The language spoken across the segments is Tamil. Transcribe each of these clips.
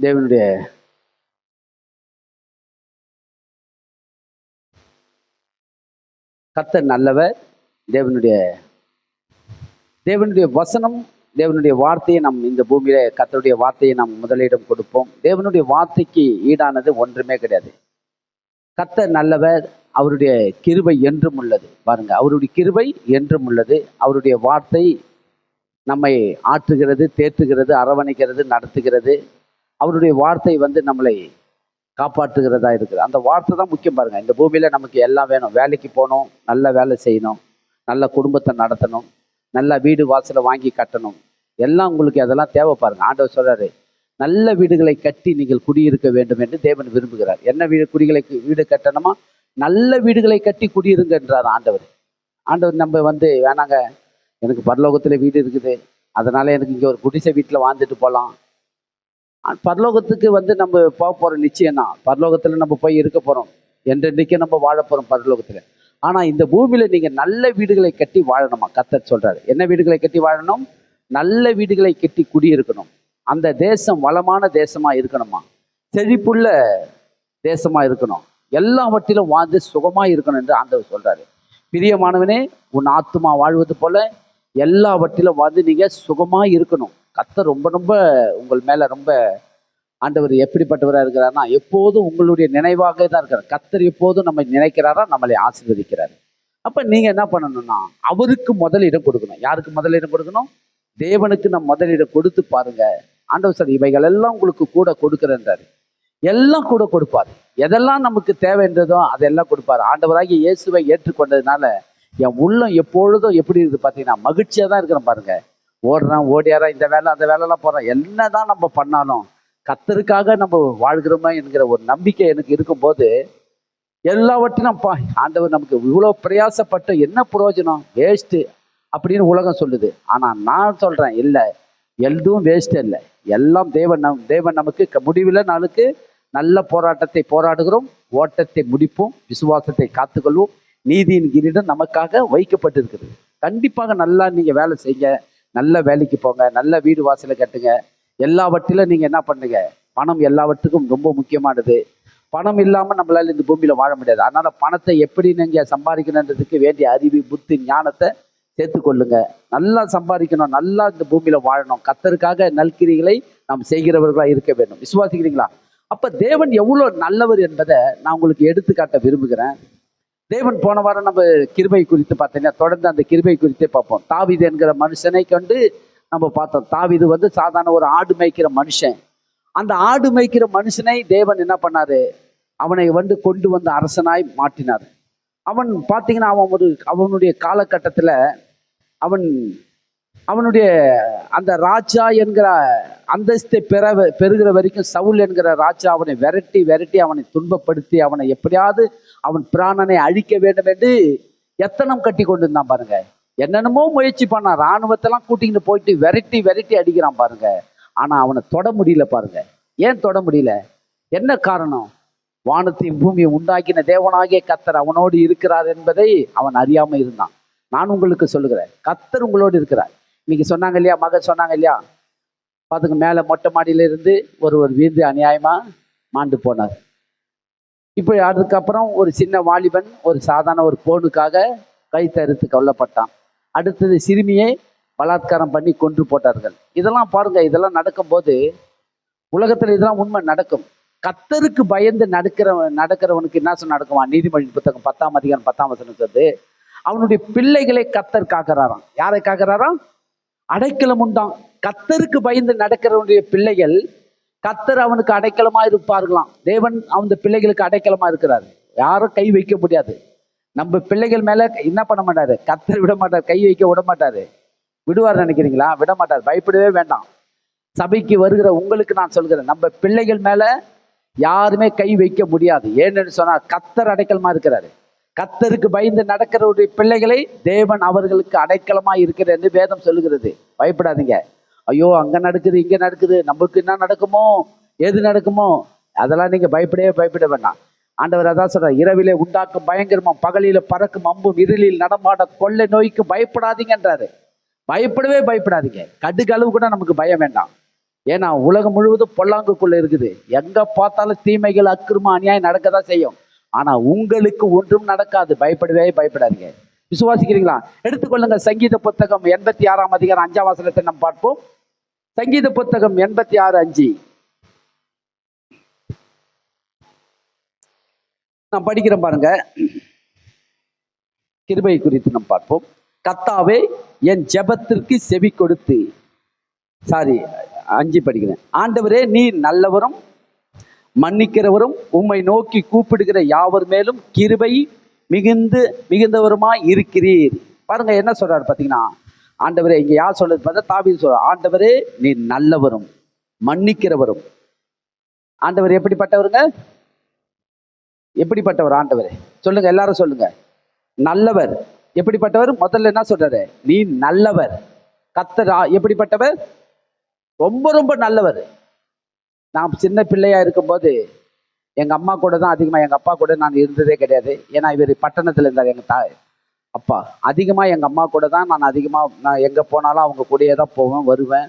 தேவனுடைய கர்த்தர் நல்லவர். தேவனுடைய வசனம், தேவனுடைய வார்த்தையை நாம் இந்த பூமியில கர்த்தருடைய வார்த்தையை நாம் முதலிடம் கொடுப்போம். தேவனுடைய வார்த்தைக்கு ஈடானது ஒன்றுமே கிடையாது. கர்த்தர் நல்லவர், அவருடைய கிருபை என்றும் உள்ளது. பாருங்க, அவருடைய கிருபை என்றும் உள்ளது. அவருடைய வார்த்தை நம்மை ஆற்றுகிறது, தேற்றுகிறது, அரவணைக்கிறது, நடத்துகிறது. அவருடைய வார்த்தை நம்மளை காப்பாற்றுகிறதா இருக்குது. அந்த வார்த்தை தான் முக்கியம். பாருங்க, இந்த பூமியில நமக்கு எல்லாம் வேணும். வேலைக்கு போகணும், நல்ல வேலை செய்யணும், நல்ல குடும்பத்தை நடத்தணும், நல்ல வீடு வாசலை வாங்கி கட்டணும், எல்லாம் உங்களுக்கு அதெல்லாம் தேவை. பாருங்க, ஆண்டவர் சொல்றாரு, நல்ல வீடுகளை கட்டி நீங்கள் குடியிருக்க வேண்டும் என்று தேவன் விரும்புகிறார். என்ன வீடு கட்டணுமா? நல்ல வீடுகளை கட்டி குடியிருங்கன்றார் ஆண்டவர். நம்ம வேணாங்க, எனக்கு பரலோகத்தில் வீடு இருக்குது, அதனால எனக்கு இங்கே ஒரு குடிசை வீட்டில் வாழ்ந்துட்டு போகலாம். பரலோகத்துக்கு நம்ம போக போகிறோம். நிச்சயம் தான் பரலோகத்தில் நம்ம போய் இருக்க போகிறோம், என்றென்றைக்கு நம்ம வாழ போகிறோம் பரலோகத்தில். ஆனால் இந்த பூமியில் நீங்கள் நல்ல வீடுகளை கட்டி வாழணுமா? கர்த்தர் சொல்கிறார், என்ன வீடுகளை கட்டி வாழணும்? நல்ல வீடுகளை கட்டி குடியிருக்கணும். அந்த தேசம் வளமான தேசமாக இருக்கணுமா, செழிப்புள்ள தேசமாக இருக்கணும், எல்லாவற்றிலும் வாழ்ந்து சுகமாக இருக்கணும் என்று ஆண்டவர் சொல்கிறாரு. பிரியமானவனே, உன் ஆத்துமா வாழ்வது போல எல்லாவற்றிலும் வாழ்ந்து நீங்கள் சுகமாக இருக்கணும். கர்த்தர் ரொம்ப ரொம்ப உங்கள் மேலே ரொம்ப ஆண்டவர் எப்படிப்பட்டவராக இருக்கிறார்னா, எப்போதும் உங்களுடைய நினைவாக தான் இருக்கிறார். கர்த்தர் எப்போதும் நம்ம நினைக்கிறாரா, நம்மளை ஆசீர்வதிக்கிறார். அப்போ நீங்கள் என்ன பண்ணணும்னா, அவருக்கு முதலிடம் கொடுக்கணும். யாருக்கு முதலிடம் கொடுக்கணும்? தேவனுக்கு நம்ம முதலிடம் கொடுத்து பாருங்க. ஆண்டவர் சார், இவைகள் எல்லாம் உங்களுக்கு கூட கொடுக்குறேன்றாரு. எல்லாம் கூட கொடுப்பார். எதெல்லாம் நமக்கு தேவைன்றதோ அதெல்லாம் கொடுப்பார். ஆண்டவராகிய இயேசுவை ஏற்றுக்கொண்டதுனால என் உள்ளம் எப்பொழுதும் எப்படி இருக்குது பார்த்தீங்கன்னா, மகிழ்ச்சியாக தான் இருக்கிறேன். பாருங்க, ஓடுறான், ஓடியாரா, இந்த வேலை அந்த வேலைலாம் போடுறான். என்னதான் நம்ம பண்ணாலும் கர்த்தருக்காக நம்ம வாழ்கிறோமா என்கிற ஒரு நம்பிக்கை எனக்கு இருக்கும்போது எல்லாவற்றையும் ஆண்டவர் நமக்கு இவ்வளோ பிரயாசப்பட்டு என்ன பிரயோஜனம், வேஸ்ட்டு அப்படின்னு உலகம் சொல்லுது. ஆனால் நான் சொல்கிறேன், இல்லை, எதுவும் வேஸ்ட்டு இல்லை. எல்லாம் தேவன் நமக்கு முடிவில் நாளுக்கு நல்ல போராட்டத்தை போராடுகிறோம், ஓட்டத்தை முடிப்போம், விசுவாசத்தை காத்துக்கொள்வோம், நீதியின் கிரீடம் நமக்காக வைக்கப்பட்டிருக்கிறது. கண்டிப்பாக நல்லா நீங்கள் வேலை செய்யுங்க, நல்ல வேலைக்கு போங்க, நல்ல வீடு வாசலை கட்டுங்க. எல்லாவற்றிலும் நீங்கள் என்ன பண்ணுங்க, பணம் எல்லாவற்றுக்கும் ரொம்ப முக்கியமானது. பணம் இல்லாமல் நம்மளால இந்த பூமியில் வாழ முடியாது. அதனால பணத்தை எப்படி நீங்கள் சம்பாதிக்கணுன்றதுக்கு வேண்டிய அறிவு, புத்தி, ஞானத்தை சேர்த்துக்கொள்ளுங்க. நல்லா சம்பாதிக்கணும், நல்லா இந்த பூமியில் வாழணும். கர்த்தருக்காக நல்கிரிகளை நாம் செய்கிறவர்களாக இருக்க வேண்டும். விசுவாசிக்கிறீங்களா? அப்போ தேவன் எவ்வளோ நல்லவர் என்பதை நான் உங்களுக்கு எடுத்துக்காட்ட விரும்புகிறேன். தேவன் போன வாரம் நம்ம கிருபை குறித்து பார்த்தீங்கன்னா, தொடர்ந்து அந்த கிருபை குறித்தே பார்ப்போம். தாவீது என்கிற மனுஷனை கண்டு நம்ம பார்த்தோம். தாவீது சாதாரண ஒரு ஆடு மேய்க்கிற மனுஷன். அந்த ஆடு மேய்க்கிற மனுஷனை தேவன் என்ன பண்ணாரு? அவனை கொண்டு வந்து அரசனாய் மாற்றினார். அவன் பார்த்தீங்கன்னா, அவனுடைய காலகட்டத்தில் அவனுடைய அந்த ராஜா என்கிற அந்தஸ்தை பெறுகிற வரைக்கும் சவுல் என்கிற ராஜா அவனை விரட்டி அவனை துன்பப்படுத்தி அவனை எப்படியாவது அவன் பிராணனை அழிக்க வேண்டும் என்று எத்தனம் கட்டி கொண்டு இருந்தான். பாருங்க, என்னென்னமோ முயற்சி பண்ணான். இராணுவத்தெல்லாம் கூட்டிக்கிட்டு போயிட்டு விரட்டி அடிக்கிறான் பாருங்க. ஆனா அவனை தொட முடியல. பாருங்க, ஏன் தொட முடியல? என்ன காரணம்? வானத்தையும் பூமியை உண்டாக்கின தேவனாகிய கர்த்தர் அவனோடு இருக்கிறார் என்பதை அவன் அறியாம இருந்தான். நான் உங்களுக்கு சொல்லுகிறேன், கர்த்தர் உங்களோடு இருக்கிறார். இன்னைக்கு சொன்னாங்க இல்லையா, மகன் சொன்னாங்க இல்லையா, பார்த்துங்க, மேலே மொட்டை மாடியில இருந்து ஒரு வீடு அநியாயமா மாண்டு போனார். இப்போ அதுக்கப்புறம் ஒரு சின்ன வாலிபன் ஒரு சாதாரண ஒரு போனுக்காக கைத்தறுத்து கொல்லப்பட்டான். அடுத்தது சிறுமியை பலாத்காரம் பண்ணி கொன்று போட்டார்கள். இதெல்லாம் பாருங்க, இதெல்லாம் நடக்கும்போது உலகத்துல இதெல்லாம் உண்மை நடக்கும். கர்த்தருக்கு பயந்து நடக்கிறவனுக்கு என்ன நடக்குமா? நீதிமொழி புத்தகம் 10ஆம் அதிகாரம் 10ஆம் வசனம் சொல்லுது, அவனுடைய பிள்ளைகளை கர்த்தர் காக்கிறாராம். யாரை காக்கிறாராம்? அடைக்கலம் உண்டாம். கர்த்தருக்கு பயந்து நடக்கிறவனுடைய பிள்ளைகள் கர்த்தர் அவனுக்கு அடைக்கலமா இருப்பார்களாம். தேவன் அந்த பிள்ளைகளுக்கு அடைக்கலமா இருக்கிறாரு. யாரும் கை வைக்க முடியாது. நம்ம பிள்ளைகள் மேல என்ன பண்ண மாட்டாரு? கர்த்தர் விட மாட்டார், கை வைக்க விட மாட்டாரு. விடுவார் நினைக்கிறீங்களா? விட மாட்டார். பயப்படவே வேண்டாம். சபைக்கு வருகிற உங்களுக்கு நான் சொல்கிறேன், நம்ம பிள்ளைகள் மேல யாருமே கை வைக்க முடியாது. ஏன்னு சொன்னா கர்த்தர் அடைக்கலமா இருக்கிறாரு. கர்த்தருக்கு பயந்து நடக்கிறவருடைய பிள்ளைகளை தேவன் அவர்களுக்கு அடைக்கலமா இருக்கிற என்று வேதம் சொல்லுகிறது. பயப்படாதீங்க. ஐயோ, அங்க நடக்குது, இங்க நடக்குது, நமக்கு என்ன நடக்குமோ, எது நடக்குமோ, அதெல்லாம் நீங்க பயப்பட வேண்டாம். ஆண்டவர் அதான் சொல்றார், இரவிலே உண்டாக்கும் பயங்கரமும் பகலில பறக்கும் அம்பும் இருளில் நடமாட கொள்ளை நோய்க்கு பயப்படாதீங்கன்றாரு. பயப்படாதீங்க. கடுகளவு கூட நமக்கு பயம் வேண்டாம். ஏன்னா உலகம் முழுவதும் பொல்லாங்குக்குள்ள இருக்குது. எங்க பார்த்தாலும் தீமைகள், அக்கிரமம், அநியாயம் நடக்கதான் செய்யும். ஆனா உங்களுக்கு ஒன்றும் நடக்காது. பயப்படவே பயப்படாதீங்க. விசுவாசிக்கிறீங்களா? எடுத்துக்கொள்ளுங்க. சங்கீத புத்தகம் 86 அதிகாரம் 5 வசனத்தை நம்ம பார்ப்போம். சங்கீத புத்தகம் 86:5 நான் படிக்கிறேன் பாருங்க. கிருபை குறித்து நம்ம பார்ப்போம். கர்த்தாவே என் ஜெபத்திற்கு செவி கொடுத்து, 5 படிக்கிறேன். ஆண்டவரே நீர் நல்லவரும் மன்னிக்கிறவரும் உம்மை நோக்கி கூப்பிடுகிற யாவர் மேலும் கிருபை மிகுந்தவருமாய் இருக்கிறீர். பாருங்க என்ன சொல்றாரு பாத்தீங்கன்னா, ஆண்டவரே, இங்க யார் சொல்றது பார்த்தா தாவீது சொல்ற, ஆண்டவரே நீர் நல்லவரும் மன்னிக்கிறவரும். ஆண்டவர் எப்படிப்பட்டவருங்க? எப்படிப்பட்டவர் ஆண்டவர்? சொல்லுங்க, எல்லாரும் சொல்லுங்க. நல்லவர். எப்படிப்பட்டவர்? முதல்ல என்ன சொல்றாரு? நீ நல்லவர். கர்த்தர் எப்படிப்பட்டவர்? ரொம்ப ரொம்ப நல்லவர். நான் சின்ன பிள்ளையா இருக்கும்போது எங்க அம்மா கூட தான் அதிகமா, எங்க அப்பா கூட நான் இருந்ததே கிடையாது. ஏன்னா இவர் பட்டணத்துல இருந்தார். எங்க அப்பா அதிகமா எங்க அம்மா கூட தான் நான் எங்க போனாலும் அவங்க கூடயே தான் போவேன் வருவேன்.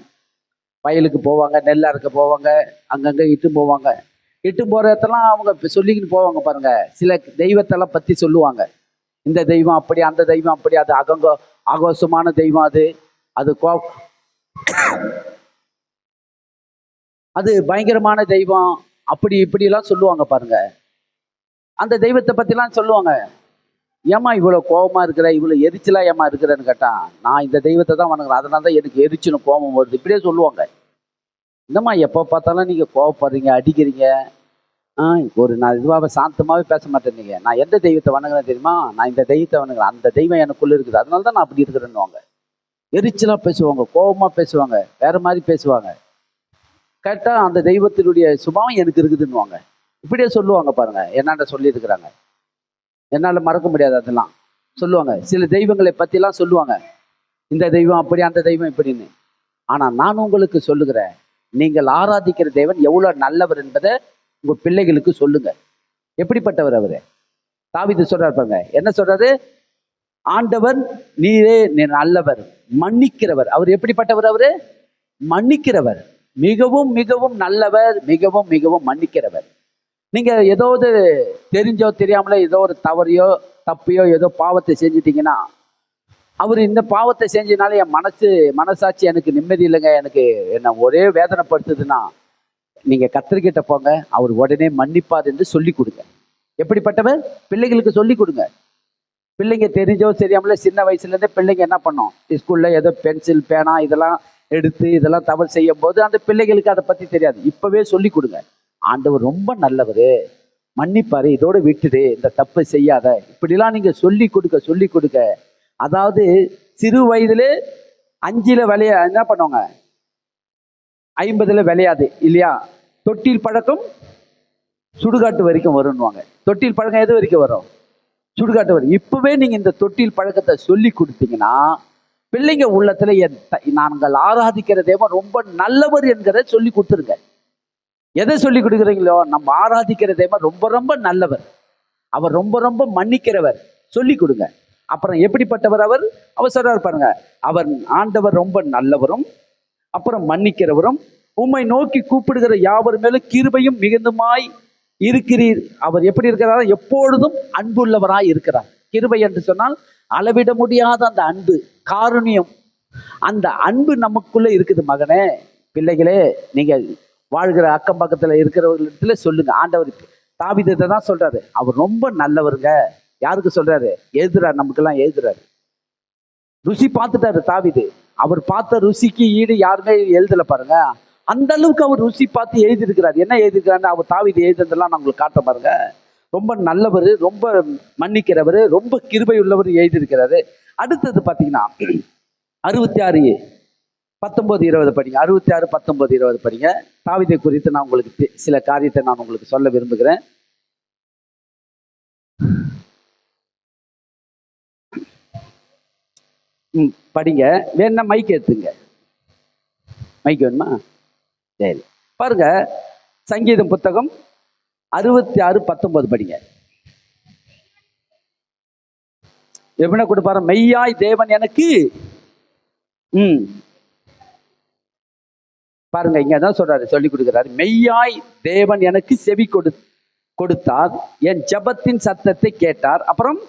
வயலுக்கு போவாங்க, நெல் அறுக்க போவாங்க, அங்கங்க இட்டு போவாங்க. இட்டு போற இடத்தெல்லாம் அவங்க சொல்லிக்கிட்டு போவாங்க பாருங்க. சில தெய்வத்தெல்லாம் பத்தி சொல்லுவாங்க. இந்த தெய்வம் அப்படி, அந்த தெய்வம் அப்படி, அது ஆகோசமான தெய்வம், அது அது பயங்கரமான தெய்வம், அப்படி இப்படிலாம் சொல்லுவாங்க பாருங்க. அந்த தெய்வத்தை பத்திலாம் சொல்லுவாங்க. ஏமா இவ்வளவு கோபமா இருக்கிற, இவ்வளவு எரிச்சலா ஏமா இருக்கிறேன்னு கேட்டா, நான் இந்த தெய்வத்தை தான் வணங்குறேன், அதனாலதான் எனக்கு எரிச்சலும் கோபம் வருது, இப்படியே சொல்லுவாங்க. இந்தம்மா எப்போ பார்த்தாலும் நீங்க கோபப்படுறீங்க, அடிக்கிறீங்க, நான் இதுவாக சாந்தமாவே பேச மாட்டேன். நான் எந்த தெய்வத்தை வணங்குறேன் தெரியுமா? நான் இந்த தெய்வத்தை வணங்குறேன், அந்த தெய்வம் எனக்குள்ள இருக்குது, அதனால தான் நான் அப்படி இருக்கிறேன்னுவாங்க. எரிச்சலா பேசுவாங்க, கோபமா பேசுவாங்க, வேற மாதிரி பேசுவாங்க. கேட்டா அந்த தெய்வத்தினுடைய சுபாவம் எனக்கு இருக்குதுன்னுவாங்க. இப்படியே சொல்லுவாங்க பாருங்க. என்னாண்ட சொல்லி இருக்கிறாங்க, என்னால மறக்க முடியாது. அதெல்லாம் சொல்லுவாங்க. சில தெய்வங்களை பத்தி எல்லாம் சொல்லுவாங்க, இந்த தெய்வம் அப்படி, அந்த தெய்வம் இப்படின்னு. ஆனா நான் உங்களுக்கு சொல்லுகிறேன், நீங்கள் ஆராதிக்கிற தேவன் எவ்வளவு நல்லவர் என்பதை உங்க பிள்ளைகளுக்கு சொல்லுங்க. எப்படிப்பட்டவர் அவரு? தாவீது சொல்றாரு பாருங்க. என்ன சொல்றாரு? ஆண்டவர் நீரே நல்லவர், மன்னிக்கிறவர். அவர் எப்படிப்பட்டவர்? அவரு மன்னிக்கிறவர், மிகவும் மிகவும் நல்லவர், மிகவும் மிகவும் மன்னிக்கிறவர். நீங்க ஏதாவது தெரிஞ்சோ தெரியாமல ஏதோ ஒரு தவறையோ தப்பையோ ஏதோ பாவத்தை செஞ்சிட்டீங்கன்னா, அவர் இந்த பாவத்தை செஞ்சதுனால என் மனசாட்சி எனக்கு நிம்மதி இல்லைங்க, எனக்கு என்ன ஒரே வேதனைப்படுத்துதுன்னா, நீங்க கர்த்தர்கிட்ட போங்க, அவர் உடனே மன்னிப்பார் என்று சொல்லி கொடுங்க. எப்படிப்பட்டவர்? பிள்ளைகளுக்கு சொல்லி கொடுங்க. பிள்ளைங்க தெரிஞ்சோ தெரியாமல சின்ன வயசுல இருந்தே பிள்ளைங்க என்ன பண்ணோம், ஸ்கூல்ல ஏதோ பென்சில் பேனா இதெல்லாம் எடுத்து இதெல்லாம் தவறு செய்யும் போது அந்த பிள்ளைகளுக்கு அதை பத்தி தெரியாது. இப்பவே சொல்லி கொடுங்க, ஆண்டவர் ரொம்ப நல்லவரு, மன்னிப்பாரு, இதோட விட்டுடு, இந்த தப்பு செய்யாத, இப்படிலாம் நீங்க சொல்லி கொடுக்க. அதாவது சிறு வயதுல 5 என்ன பண்ணுவாங்க, 50 விளையாது இல்லையா? தொட்டில் பழக்கம் சுடுகாட்டு வரைக்கும் வரும்னுவாங்க. தொட்டில் பழக்கம் எது வரைக்கும் வரும்? சுடுகாட்டு வரும். இப்பவே நீங்க இந்த தொட்டில் பழக்கத்தை சொல்லி கொடுத்தீங்கன்னா, பிள்ளைங்க உள்ளத்துல நாங்கள் ஆராதிக்கிற தேவன் ரொம்ப நல்லவர் என்கிறத சொல்லி கொடுத்துருங்க. எதை சொல்லி கொடுக்குறீங்களோ, நம்ம ஆராதிக்கிற தேவன் ரொம்ப ரொம்ப நல்லவர், அவர் ரொம்ப ரொம்ப மன்னிக்கிறவர், சொல்லி கொடுங்க. அப்புறம் எப்படிப்பட்டவர் அவர் சொல்றாரு பாருங்க. அவர் ஆண்டவர் ரொம்ப நல்லவரும், அப்புறம் மன்னிக்கிறவரும், உம்மை நோக்கி கூப்பிடுகிற யாவர் மேலும் கிருபையும் மிகுந்துமாய் இருக்கிறீர். அவர் எப்படி இருக்கிறாரா? எப்பொழுதும் அன்புள்ளவராய் இருக்கிறார். கிருபை என்று சொன்னால் அளவிட முடியாத அந்த அன்பு, காருண்யம், அந்த அன்பு நமக்குள்ள இருக்குது. மகனே, பிள்ளைகளே, நீங்க வாழ்கிற அக்கம் பக்கத்துல இருக்கிறவர்களிடத்துல சொல்லுங்க. ஆண்டவருக்கு தாவீது தான் சொல்றாரு, அவர் ரொம்ப நல்லவருங்க. யாருக்கு சொல்றாரு? எழுதுறாரு, நமக்கெல்லாம் எழுதுறாரு. ருசி பார்த்துட்டாரு தாவீது. அவர் பார்த்த ருசிக்கு ஈடு யாருமே எழுதல பாருங்க. அந்த அளவுக்கு அவர் ருசி பார்த்து எழுதியிருக்கிறார். என்ன எழுதியிருக்கிறாரு அவர் தாவீது எழுதுறதெல்லாம் நான் உங்களுக்கு காட்ட பாருங்க. ரொம்ப நல்லவர், ரொம்ப மன்னிக்கிறவர், ரொம்ப கிருபை உள்ளவர் எழுதியிருக்கிறாரு. அடுத்தது பார்த்தீங்கன்னா 66:19-20 படிங்க. 66:19-20 படிங்க. தாவீதை குறித்து நான் உங்களுக்கு சில காரியத்தை நான் உங்களுக்கு சொல்ல விரும்புகிறேன். படிங்க. வேணா மைக் எடுத்துங்க. மைக் வேணுமா? சரி, பாருங்க. சங்கீதம் புத்தகம் 66:19 படிங்க. எப்படி கொடுப்பாரு? மெய்யாய் தேவன் எனக்கு பாருங்க, இங்க தான் சொல்றாரு, சொல்லி கொடுக்கிறாரு. மெய்யாய் தேவன் எனக்கு செவி கொடுத்தார், என் ஜெபத்தின் சத்தத்தை கேட்டார். அப்புறம்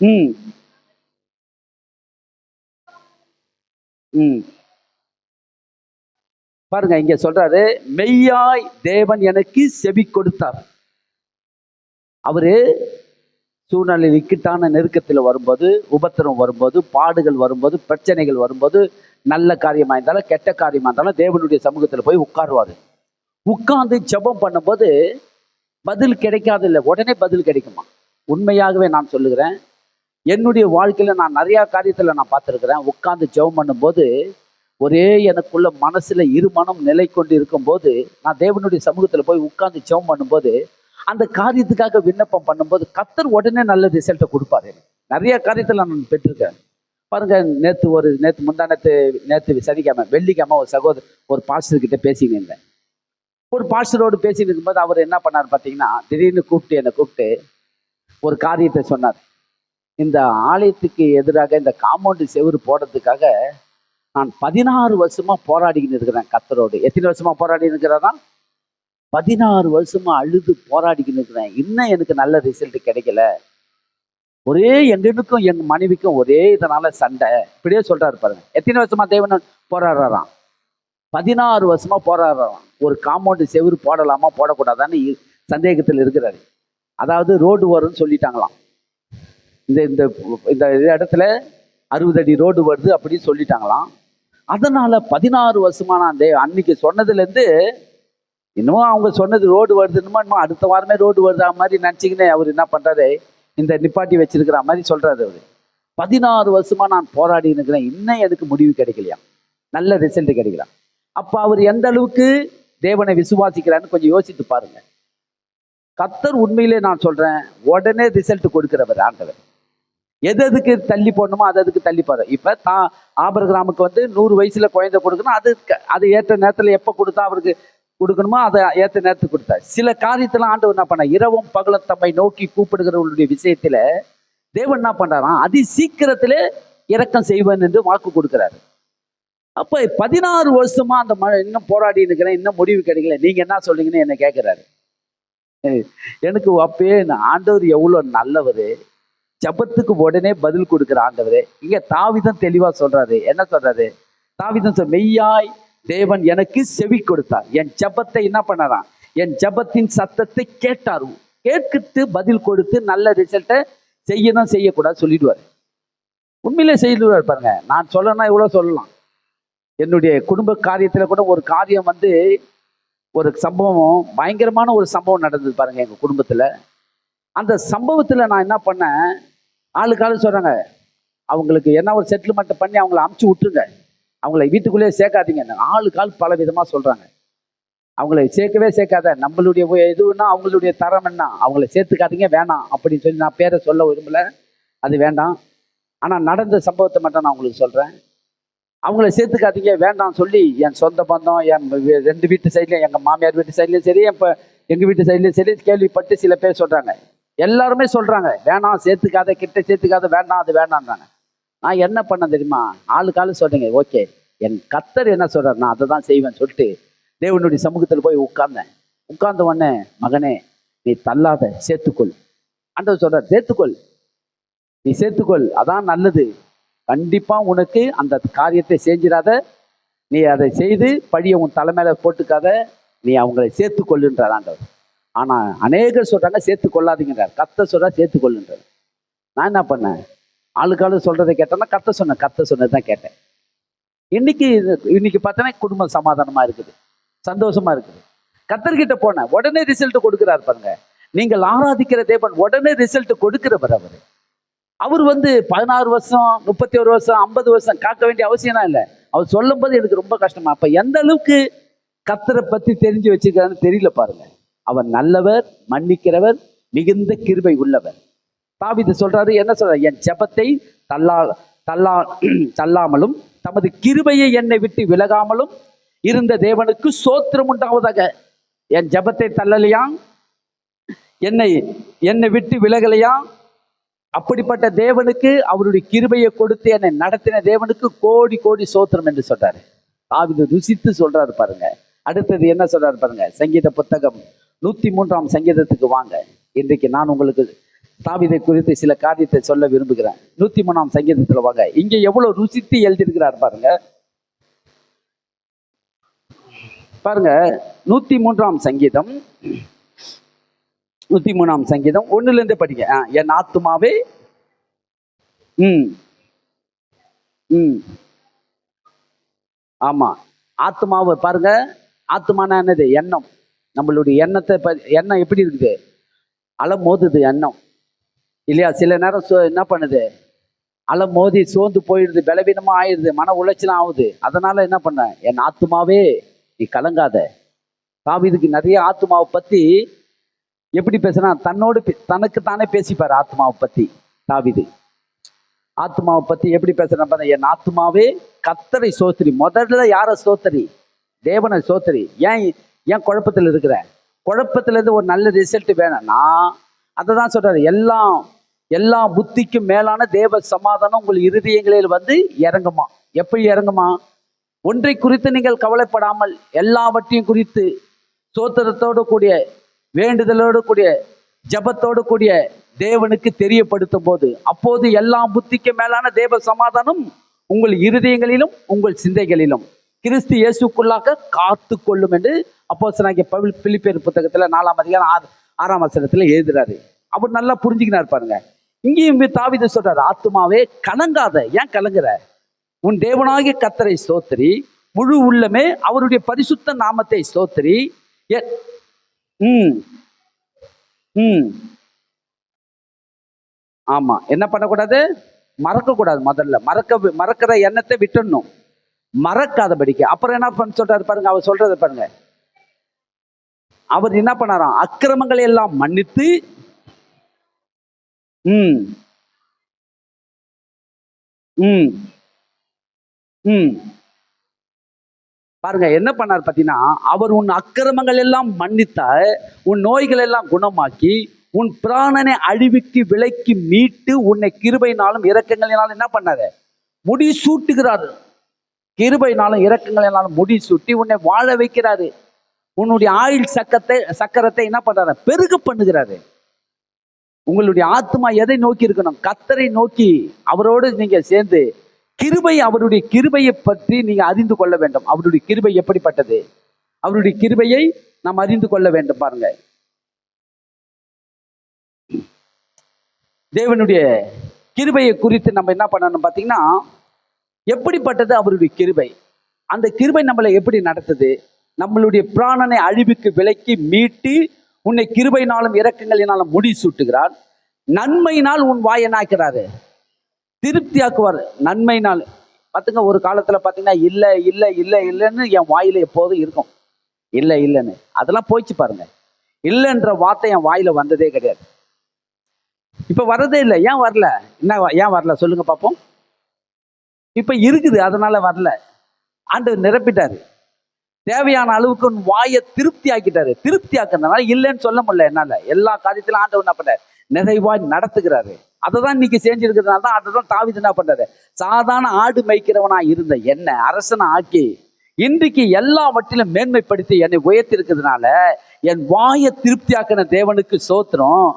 ம் ம் பாருங்க, இங்க சொல்றாரு, மெய்யாய் தேவன் எனக்கு செவி கொடுத்தார். அவரு சூழ்நிலை இக்கட்டான நெருக்கத்தில் வரும்போது, உபத்திரம் வரும்போது, பாடுகள் வரும்போது, பிரச்சனைகள் வரும்போது, நல்ல காரியமா இருந்தாலும் கெட்ட காரியமா இருந்தாலும் தேவனுடைய சமூகத்தில் போய் உட்காருவாரு. உட்கார்ந்து ஜெபம் பண்ணும்போது பதில் கிடைக்காது இல்லை, உடனே பதில் கிடைக்குமா? உண்மையாகவே நான் சொல்லுகிறேன், என்னுடைய வாழ்க்கையில நான் நிறைய காரியத்துல நான் பார்த்துருக்கிறேன். உட்கார்ந்து ஜெபம் பண்ணும்போது ஒரே எனக்குள்ள மனசுல இருமனம் நிலை கொண்டு இருக்கும்போது, நான் தேவனுடைய சமூகத்துல போய் உட்கார்ந்து ஜெபம் பண்ணும்போது, அந்த காரியத்துக்காக விண்ணப்பம் பண்ணும்போது கர்த்தர் உடனே நல்ல ரிசல்ட்டை கொடுப்பாரு. நிறைய காரியத்துல நான் பெற்றிருக்கேன். பாருங்க, நேற்று சனிக்கிழமை வெள்ளிக்கிழமை ஒரு பாஸ்டர் கிட்ட பேசின்னு இருந்தேன். ஒரு பாஸ்டரோடு பேசிட்டு இருக்கும்போது அவர் என்ன பண்ணார் பார்த்தீங்கன்னா, திடீர்னு என்னை கூப்பிட்டு ஒரு காரியத்தை சொன்னார். இந்த ஆலயத்துக்கு எதிராக இந்த காம்பவுண்டு செவுறு போடுறதுக்காக நான் 16 வருஷமா போராடிக்கிட்டு இருக்கிறேன் கர்த்தரோடு. எத்தனை வருஷமா போராடி இருக்கிறேன்னா, 16 வருஷமா அழுது போராடிக்கிட்டு இருக்கிறேன். இன்னும் எனக்கு நல்ல ரிசல்ட் கிடைக்கல. ஒரே எங்களுக்கும் எங்க மனைவிக்கும் ஒரே இதனால சண்டை. இப்படியே சொல்றாரு பாருங்க. எத்தனை வருஷமா தேவன் போராடுறாராம்? 16 வருஷமா போராடுறாராம். ஒரு காம்பவுண்டு செவுறு போடலாமா போடக்கூடாதான்னு சந்தேகத்தில் இருக்கிறாரு. அதாவது ரோடு வரும்னு சொல்லிட்டாங்களாம். இந்த இந்த இந்த இடத்துல 60 அடி ரோடு வருது அப்படின்னு சொல்லிட்டாங்களாம். அதனால 16 வருஷமா நான் அன்னைக்கு சொன்னதுலேருந்து இன்னமும் அவங்க சொன்னது ரோடு வருதுன்னுமா, இன்னும் அடுத்த வாரமே ரோடு வருதா மாதிரி நினச்சிக்கின்னு அவர் என்ன பண்ணுறாரு, இந்த நிப்பாட்டி வச்சிருக்கிற மாதிரி சொல்றாரு. அவர் 16 வருஷமா நான் போராடி இருக்கிறேன், இன்னும் எனக்கு முடிவு கிடைக்கலையா, நல்ல ரிசல்ட் கிடைக்கலாம். அப்போ அவர் எந்த அளவுக்கு தேவனை விசுவாசிக்கிறான்னு கொஞ்சம் யோசித்து பாருங்க. கர்த்தர் உண்மையிலே நான் சொல்றேன், உடனே ரிசல்ட் கொடுக்கிறவர் ஆண்டவர். எதுக்கு தள்ளி போடணுமோ அதுக்கு தள்ளி போற. இப்ப ஆபிரகாமுக்கு 100 வயசுல குழந்தை கொடுக்கணும், அது ஏற்ற நேரத்துல எப்ப கொடுத்தா அவருக்கு கொடுக்கணுமோ அதை ஏற்ற நேரத்துக்கு கொடுத்தார். சில காரியத்துல ஆண்டவர் என்ன பண்ண, இரவும் பகலும் தம்மை நோக்கி கூப்பிடுகிறவர்களுடைய விஷயத்துல தேவன் என்ன பண்றாராம், அதி சீக்கிரத்திலே இரக்கம் செய்வேன் என்று வாக்கு கொடுக்கிறாரு. அப்ப 16 வருஷமா அந்த இன்னும் போராடி இருக்கிறேன், இன்னும் முடிவு கிடைக்கல, நீங்க என்ன சொல்றீங்கன்னு என்ன கேட்கிறாரு. எனக்கு அப்பயே ஆண்டவர் எவ்வளவு நல்லவரு, ஜபத்துக்கு உடனே பதில் கொடுக்கிற ஆண்டவரு. இங்க தாவீதும் தெளிவா சொல்றாரு. என்ன சொல்றாரு தாவீதும்? மெய்யாய் தேவன் எனக்கு செவி கொடுத்தார், என் ஜபத்தை என்ன பண்ணாராம், என் ஜபத்தின் சத்தத்தை கேட்டார். கேட்கிட்டு பதில் கொடுத்து நல்ல ரிசல்ட்டை செய்யணும் செய்யக்கூடாது சொல்லிடுவார். உண்மையிலே செய்துவார் பாருங்க. நான் சொல்லணும்னா இவ்வளவு சொல்லலாம். என்னுடைய குடும்ப காரியத்துல கூட ஒரு காரியம் ஒரு சம்பவம், பயங்கரமான ஒரு சம்பவம் நடந்தது பாருங்க எங்க குடும்பத்துல. அந்த சம்பவத்துல நான் என்ன பண்ணேன், ஆளுக்காலு சொல்றாங்க, அவங்களுக்கு என்ன ஒரு செட்டில்மெண்ட் பண்ணி அவங்கள அமுச்சு விட்டுருங்க, அவங்கள வீட்டுக்குள்ளேயே சேர்க்காதீங்க. ஆளுக்கால் பல விதமா சொல்றாங்க. அவங்கள சேர்க்காத, நம்மளுடைய எதுன்னா அவங்களுடைய தரம் என்ன, அவங்கள சேர்த்துக்காதீங்க வேணாம் அப்படின்னு சொல்லி நான் பேரை சொல்ல விரும்பல, அது வேண்டாம். ஆனா நடந்த சம்பவத்தை மட்டும் நான் உங்களுக்கு சொல்றேன். அவங்கள சேர்த்துக்காதீங்க வேண்டாம் சொல்லி என் சொந்த பந்தம், என் 2 வீட்டு சைட்லையும், எங்க மாமியார் வீட்டு சைட்லையும் சரி, எங்க வீட்டு சைட்லையும் சரி கேள்விப்பட்டு சில பேர் சொல்றாங்க. எல்லாருமே சொல்றாங்க வேணாம், சேர்த்துக்காத, கிட்ட சேர்த்துக்காத, வேண்டாம், அது வேண்டாம்ன்றாங்க. நான் என்ன பண்ண தெரியுமா, ஆளுக்காலு சொல்றீங்க, ஓகே என் கர்த்தர் என்ன சொல்றாரு நான் அதை தான் செய்வேன் சொல்லிட்டு தேவனுடைய சமூகத்தில் போய் உட்கார்ந்தேன். உட்கார்ந்த உடனே, மகனே நீ தள்ளாத, சேர்த்துக்கொள். ஆண்டவர் சொல்றார், சேர்த்துக்கொள், நீ சேர்த்துக்கொள், அதான் நல்லது. கண்டிப்பா உனக்கு அந்த காரியத்தை செஞ்சிடாத, நீ அதை செய்து பழிய உன் தலைமையில போட்டுக்காத, நீ அவங்களை சேர்த்துக்கொள்ளுன்றார் ஆண்டவர். ஆனா அநேகர் சொல்றாங்க சேர்த்து கொள்ளாதீங்கிறார். கர்த்தர் சொல்றா சேர்த்துக்கொள்ளுன்றார். நான் என்ன பண்ணேன், ஆளுக்காலு சொல்றதை கேட்டேன்னா கர்த்தர் சொன்னதுதான் கேட்டேன். இன்னைக்கு பார்த்தோன்னா குடும்பம் சமாதானமா இருக்குது, சந்தோஷமா இருக்குது. கர்த்தர்கிட்ட போனேன், உடனே ரிசல்ட் கொடுக்கிறார் பாருங்க. நீங்கள் ஆராதிக்கிற தேவன் உடனே ரிசல்ட் கொடுக்கிறவர். அவர் 16 வருஷம் 31 வருஷம் 50 வருஷம் காக்க வேண்டிய அவசியம் இல்லை. அவர் சொல்லும் போது எனக்கு ரொம்ப கஷ்டமா. அப்ப எந்த அளவுக்கு கர்த்தரை பத்தி தெரிஞ்சு வச்சிருக்காருன்னு தெரியல பாருங்க. அவர் நல்லவர், மன்னிக்கிறவர், மிகுந்த கிருபை உள்ளவர். தாவீது சொல்றாரு, என்ன சொல்றாரு, என் ஜெபத்தை தள்ளாமலும் தமது கிருபையை என்னை விட்டு விலகாமலும் இருந்த தேவனுக்கு சோத்திரம் உண்டாவதாக. என் ஜெபத்தை தள்ளலையா, என்னை விட்டு விலகலையா, அப்படிப்பட்ட தேவனுக்கு, அவருடைய கிருபையை கொடுத்து என்னை நடத்தின தேவனுக்கு கோடி கோடி சோத்திரம் என்று சொல்றாரு. தாவீது ருசித்து சொல்றாரு பாருங்க. அடுத்தது என்ன சொல்றாரு பாருங்க, சங்கீத புத்தகம் 103ஆம் சங்கீதத்துக்கு வாங்க. இன்றைக்கு நான் உங்களுக்கு தாவீதை குறித்து சில காரியத்தை சொல்ல விரும்புகிறேன். 103ஆம் சங்கீதத்துல வாங்க. இங்க எவ்வளவு ருசித்து எழுதியிருக்கிறார் பாருங்க. பாருங்க 103ஆம் சங்கீதம் 103ஆம் சங்கீதம் 1ல இருந்து படிங்க. என் ஆத்துமாவே ஆமா, ஆத்மாவை பாருங்க. ஆத்மானா என்னது? எண்ணம். நம்மளுடைய எண்ணத்தை எண்ணம் எப்படி இருக்குது? அலமோதுது எண்ணம் இல்லையா? சில நேரம் என்ன பண்ணுது? அலமோதி சோர்ந்து போயிடுது, பலவீனமா ஆயிடுது, மன உளைச்சலாம் ஆகுது. அதனால என்ன பண்ண, என் ஆத்மாவே நீ கலங்காத. தாவீதுக்கு நிறைய ஆத்மாவை பத்தி எப்படி பேசுனா, தன்னோடு தனக்கு தானே பேசிப்பாரு. ஆத்மாவை பத்தி தாவீது ஆத்மாவை பத்தி எப்படி பேசுறேன் பாருங்க. என் ஆத்மாவே கர்த்தரை சோத்திரி. முதல்ல யார சோத்தரி? தேவனை சோத்தரி. ஏன் குழப்பத்தில் இருக்கிற? குழப்பத்துல இருந்து ஒரு நல்ல ரிசல்ட் வேணும்னா அதை தான் சொல்றாரு. எல்லா புத்திக்கும் மேலான தேவ சமாதானம் உங்கள் இருதயங்களில் வந்து இறங்குமா. எப்படி இறங்குமா? ஒன்றை குறித்து நீங்கள் கவலைப்படாமல் எல்லாவற்றையும் குறித்து சோத்திரத்தோடு கூடிய, வேண்டுதலோடு கூடிய, ஜபத்தோடு கூடிய தேவனுக்கு தெரியப்படுத்தும் போது, அப்போது எல்லா புத்திக்கு மேலான தேவ சமாதானம் உங்கள் இருதயங்களிலும் உங்கள் சிந்தைகளிலும் கிறிஸ்து இயேசுக்குள்ளாக காத்து கொள்ளும் என்று அப்போஸ்தலனாகிய பவுல் பிலிப்பியர் புத்தகத்துல 4ஆம் அதிகாரம் 6ஆம் வசனத்துல எழுதுறாரு. அவர் நல்லா புரிஞ்சுக்கினார் பாருங்க. இங்கேயும் தாவீது சொல்றாரு, ஆத்துமாவே கலங்காத. ஏன் கலங்குற? உன் தேவனாகிய கர்த்தரை ஸ்தோத்திரி, முழு உள்ளமே அவருடைய பரிசுத்த நாமத்தை ஸ்தோத்திரி. ஆமா, என்ன பண்ணக்கூடாது? மறக்கக்கூடாது. முதல்ல மறக்கிற எண்ணத்தை விட்டுடணும், மறக்காதபடிக்கு. அப்புறம் என்ன பண்ண சொல்றாரு பாருங்க. அவர் சொல்றது பாருங்க. அவர் என்ன பண்ணாராம்? அக்கிரமங்களை எல்லாம் மன்னித்து பாருங்க என்ன பண்ணார் பார்த்தீங்கன்னா, அவர் உன் அக்கிரமங்கள் எல்லாம் மன்னித்தா, உன் நோய்கள் எல்லாம் குணமாக்கி, உன் பிராணனை அழிவுக்கு விலைக்கு மீட்டு, உன்னை கிருபையினாலும் இரக்கங்களினாலும் என்ன பண்ணாரு? முடி சூட்டுகிறாரு. கிருபையினாலும் இரக்கங்களினாலும் முடி சூட்டி உன்னை வாழ வைக்கிறாரு. உன்னுடைய ஆயுள் சக்கரத்தை என்ன பண்றாரு? பெருக பண்ணுகிறாரு. உங்களுடைய ஆத்மா எதை நோக்கி இருக்கணும்? கர்த்தரை நோக்கி, அவரோடு நீங்க சேர்ந்து கிருபை, அவருடைய கிருபையை பற்றி நீங்க அறிந்து கொள்ள வேண்டும். அவருடைய கிருபை எப்படிப்பட்டது? அவருடைய கிருபையை நாம் அறிந்து கொள்ள வேண்டும். பாருங்க, தேவனுடைய கிருபையை குறித்து நம்ம என்ன பண்ணணும் பார்த்தீங்கன்னா, எப்படிப்பட்டது அவருடைய கிருபை? அந்த கிருபை நம்மளை எப்படி நடத்துது? நம்மளுடைய பிராணனை அழிவுக்கு விலைக்கு மீட்டு உன்னை கிருபையினாலும் இரக்கங்களினாலும் முடி சூட்டுகிறார். நன்மையினால் உன் வாயை நாய்க்கிறாரு, திருப்தியாக்குவார். நன்மையினால் பார்த்துங்க. ஒரு காலத்துல பார்த்தீங்கன்னா, இல்லை இல்லை இல்லை இல்லைன்னு என் வாயில எப்போதும் இருக்கும். இல்லை இல்லைன்னு அதெல்லாம் போயிச்சு பாருங்க. இல்லைன்ற வார்த்தை என் வாயில வந்ததே கிடையாது. இப்ப வர்றதே இல்லை. ஏன் வரல? என்ன ஏன் வரல சொல்லுங்க பார்ப்போம். இப்ப இருக்குது, அதனால வரல. ஆண்டவர் நிரப்பிட்டாரு. தேவையான அளவுக்கு உன் வாயை திருப்தி ஆக்கிட்டாரு. திருப்தி ஆக்குறதுனால இல்லைன்னு சொல்ல முடியல என்னால. எல்லா காரியத்திலும் ஆண்டவர் என்ன பண்றாரு? நிறைவாய் நடத்துகிறாரு. அதை தான் இன்னைக்கு செஞ்சிருக்கிறதுனால தான் அதுதான் தாவீது என்ன பண்றாரு? சாதாரண ஆடு மேய்க்கிறவனா இருந்த என்னை அரசனை ஆக்கி இன்றைக்கு எல்லாவற்றிலும் மேன்மைப்படுத்தி என்னை உயர்த்தி இருக்கிறதுனால என் வாயை திருப்தியாக்கின தேவனுக்கு சோத்திரம்.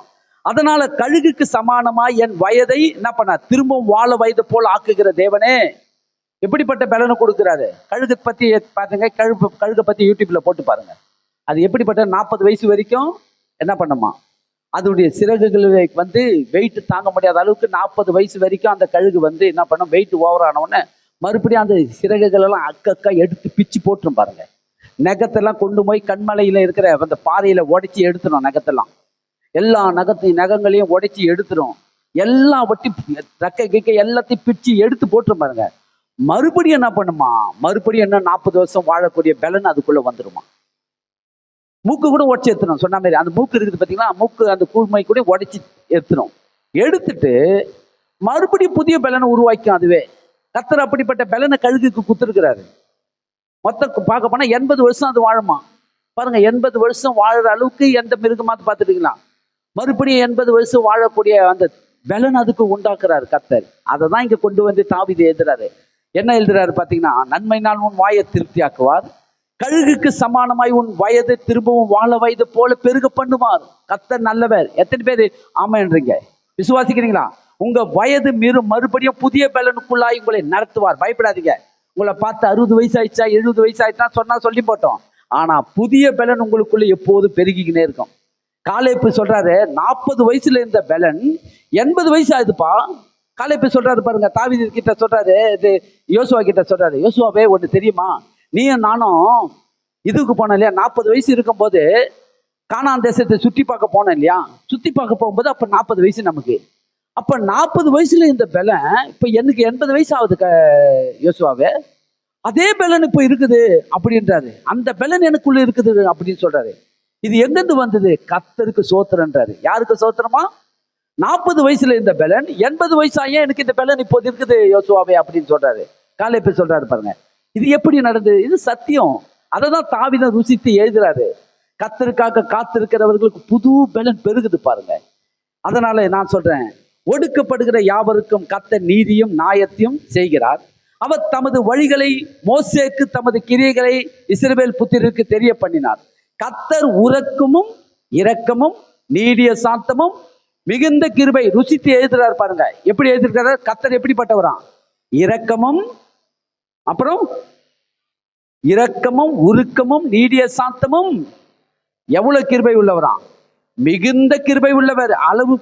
அதனால கழுகுக்கு சமானமாய் என் வயதை என்ன பண்ண திரும்பவும் வாழ வயது போல் ஆக்குகிற தேவனே எப்படிப்பட்ட பலனை கொடுக்குறாரு. கழுகு பத்தி பாருங்க, கழுகை பத்தி யூடியூப்ல போட்டு பாருங்க. அது எப்படிப்பட்ட 40 வயசு வரைக்கும் என்ன பண்ணுமா, அதோடைய சிறகுகளை வந்து வெயிட் தாங்க முடியாத அளவுக்கு 40 வயசு வரைக்கும் அந்த கழுகு வந்து என்ன பண்ணும், வெயிட் ஓவர் ஆனவுடனே மறுபடியும் அந்த சிறகுகள் எல்லாம் அக்கா எடுத்து பிச்சு போட்டுரும் பாருங்க. நகத்தெல்லாம் கொண்டு போய் கண்மலையில இருக்கிற அந்த பாறையில உடைச்சி எடுத்துரும். நகத்தெல்லாம் எல்லா நகங்களையும் உடைச்சி எடுத்துரும். எல்லாவற்றையும் ரெக்கை கிக்கை எல்லாத்தையும் பிச்சு எடுத்து போட்டுரும் பாருங்க. மறுபடியும் என்ன பண்ணுமா, மறுபடியும் என்ன 40 வருஷம் வாழக்கூடிய பலன் அதுக்குள்ள வந்துருமா. மூக்கு கூட உடச்சி எடுத்துரும். சொன்ன மாதிரி அந்த மூக்கு இருக்குது பார்த்தீங்களா, மூக்கு அந்த கூர்மை கூட உடைச்சி எடுத்துரும். எடுத்துட்டு மறுபடியும் புதிய பலனை உருவாக்கும். அதுவே கர்த்தர் அப்படிப்பட்ட பலனை கழுகுக்கு குத்துருக்கிறாரு. மொத்தம் பார்க்க போனா 80 வருஷம் அது வாழுமா பாருங்க. 80 வருஷம் வாழற அளவுக்கு எந்த மிருகமாவது பார்த்துட்டீங்களா? மறுபடியும் 80 வருஷம் வாழக்கூடிய அந்த பலன் அதுக்கு உண்டாக்குறாரு கர்த்தர். அதை தான் இங்க கொண்டு வந்து தாவீது எழுதுறாரு. என்ன எழுதுறாரு பாத்தீங்கன்னா, நன்மையினால் உன் வாயை திருப்தியாக்குவார், கழுகுக்கு சமானமாய் உன் வயது திரும்பவும் வாழ வயது போல பெருக பண்ணுவார். கர்த்தர் நல்லவர். எத்தனை பேர் ஆமென்றீங்க? விசுவாசிக்கிறீங்களா? உங்க வயது மறுபடியும் புதிய பலனுக்குள்ளாய் உங்களை நடத்துவார். பயப்படாதீங்க. உங்களை பார்த்து 60 வயசு ஆயிடுச்சா 70 வயசு ஆயிடுச்சா சொன்னா சொல்லி போட்டோம். ஆனா புதிய பலன் உங்களுக்குள்ள எப்போதும் பெருகிக்கினே இருக்கும். காலேப்பு சொல்றாரு, 40 வயசுல இருந்த பலன் 80 வயசு ஆகுதுப்பா. காலேப்பு சொல்றாரு பாருங்க, தாவீது கிட்ட சொல்றாரு, இது யோசுவா கிட்ட சொல்றாரு, யோசுவாவே ஒண்ணு தெரியுமா, நீயும் நானும் இதுக்கு போனோம் இல்லையா, 40 வயசு இருக்கும் போது கானான் தேசத்தை சுற்றி பார்க்க போனோம் இல்லையா, சுற்றி பார்க்க போகும்போது அப்ப 40 வயசு நமக்கு. அப்ப 40 வயசுல இந்த பலன் இப்ப எனக்கு 80 வயசு ஆகுது யோசுவாவே, அதே பலன் இப்ப இருக்குது அப்படின்றாரு. அந்த பலன் எனக்குள்ள இருக்குது அப்படின்னு சொல்றாரு. இது எங்கிருந்து வந்தது? கர்த்தருக்கு சோத்திரன்றாரு. யாருக்கு சோத்திரமா? 40 வயசுல இந்த பலன் 80 வயசாயே எனக்கு இந்த பலன் இப்போது இருக்குது யோசுவாவே அப்படின்னு சொல்றாரு. காலேப்பு சொல்றாரு பாருங்க. இது எப்படி நடந்தது? இது சத்தியம். அததான் தாவீது ருசித்து எழுதுறாரு. கர்த்தருக்காக காத்திருக்கிறவர்களுக்கு புது பலன் பெருகுது பாருங்க. அதனால நான் சொல்றேன், ஒடுக்கப்படுகிற யாவருக்கும் கர்த்தர் நீதியும் நியாயத்தையும் செய்கிறார். அவர் தமது வழிகளை மோசேக்கு தமது கிரியைகளை இஸ்ரவேல் புத்திரருக்கு தெரிய பண்ணினார். கர்த்தர் உரக்கமும் இரக்கமும் நீடிய சாந்தமும் மிகுந்த கிருபை. ருசித்து எழுதுறாரு பாருங்க. எப்படி எழுதிருக்காரு? கர்த்தர் எப்படிப்பட்டவராம்? இரக்கமும், அப்புறம் இரக்கமும் உருக்கமும் நீடிய சாந்தமும். எவ்வளவு கிருபை உள்ளவராம்? மிகுந்த கிருபை உள்ளவர். அளவு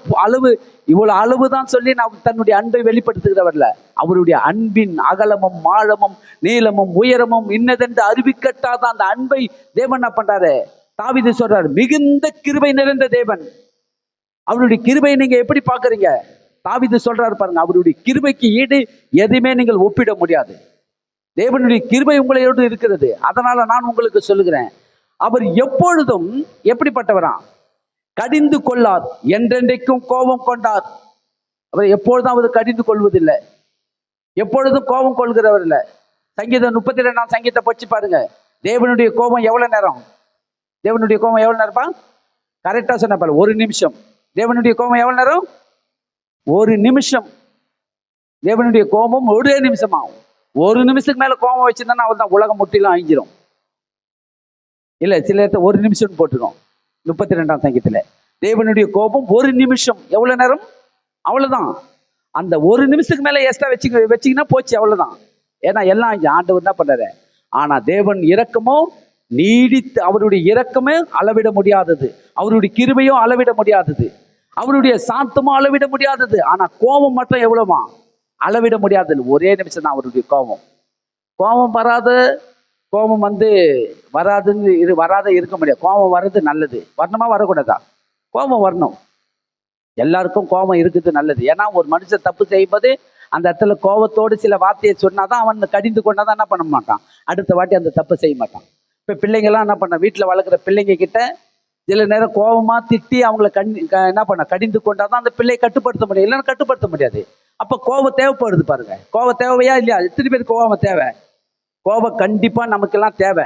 இவ்வளவு அளவுதான் சொல்லி நாம் தன்னுடைய அன்பை வெளிப்படுத்துகிறவர்ல, அவருடைய அன்பின் அகலமும் ஆழமும் நீளமும் உயரமும் இன்னதென்று அறிவிக்கட்டாத அந்த அன்பை தேவன் என்ன பண்றாரு? தாவீது சொல்றாரு, மிகுந்த கிருபை நிறைந்த தேவன். அவருடைய கிருபையை நீங்க எப்படி பாக்குறீங்க? தாவீது சொல்றாரு பாருங்க, அவருடைய கிருபைக்கு ஈடு எதையுமே நீங்கள் ஒப்பிட முடியாது. தேவனுடைய கிருபை உங்களோடு இருக்கிறது. அதனால நான் உங்களுக்கு சொல்லுகிறேன், அவர் எப்பொழுதும் எப்படிப்பட்டவரா? கடிந்து கொள்ளார், என்றென்றைக்கும் கோபம் கொண்டார். அவர் எப்பொழுதும் அவர் கடிந்து கொள்வதில்லை, எப்பொழுதும் கோபம் கொள்கிறவர் இல்லை. சங்கீதம் 32 சங்கீதத்தை படிச்சு பாருங்க. தேவனுடைய கோபம் எவ்வளவு நேரம்? தேவனுடைய கோபம் எவ்வளவு நேரப்பா? கரெக்டா சொன்ன பாரு, 1 நிமிஷம். தேவனுடைய கோபம் எவ்வளவு நேரம்? 1 நிமிஷம். தேவனுடைய கோபம் 1 நிமிஷம் ஆகும். 1 நிமிஷத்துக்கு மேல கோபம் வச்சிருந்தா அவள் தான் உலகம் முற்றிலும் அழிஞ்சிரும். இல்ல, சில இடத்த 1 நிமிஷம் போட்டுரும். 32 சங்கீதத்துல தேவனுடைய கோபம் 1 நிமிஷம். எவ்வளவு நேரம்? அவ்வளவுதான். அந்த 1 நிமிஷத்துக்கு மேல எக்ஸ்ட்ரா வச்சிங்கன்னா போச்சு, அவ்வளவுதான். ஏன்னா எல்லாம் ஆண்டவர் என்ன பண்றாரு. ஆனா தேவன் இரக்கமோ நீடித்து, அவருடைய இரக்கமே அளவிட முடியாதது, அவருடைய கிருபையும் அளவிட முடியாதது, அவருடைய சாந்தமும் அளவிட முடியாதது. ஆனா கோபம் மட்டும் எவ்வளவுமா? அளவிட முடியாதது. 1 நிமிஷம் தான் அவருடைய கோபம். கோபம் வராத, கோபம் வராதுன்னு வராத இருக்க முடியாது. கோபம் வர்றது நல்லது. வரணுமா வரக்கூடாதா? கோபம் வரணும். எல்லாருக்கும் கோபம் இருக்குது, நல்லது. ஏன்னா ஒரு மனுஷன் தப்பு செய்யும்போது அந்த இடத்துல கோபத்தோடு சில வார்த்தையை சொன்னாதான் அவன் கடிந்து கொண்டாதான் என்ன பண்ண மாட்டான், அடுத்த வாட்டி அந்த தப்பு செய்ய மாட்டான். இப்ப பிள்ளைங்கெல்லாம் என்ன பண்ண, வீட்டுல வளர்க்குற பிள்ளைங்க கிட்ட சில நேரம் கோபமா திட்டி அவங்கள என்ன பண்ண கடிந்து கொண்டாதான் அந்த பிள்ளையை கட்டுப்படுத்த முடியும், இல்லைன்னா கட்டுப்படுத்த முடியாது. அப்ப கோபம் தேவைப்படுது பாருங்க. கோபம் தேவையா இல்லையா? எத்தனை பேருக்கு கோபம் தேவை? கோபம் கண்டிப்பா நமக்கெல்லாம் தேவை.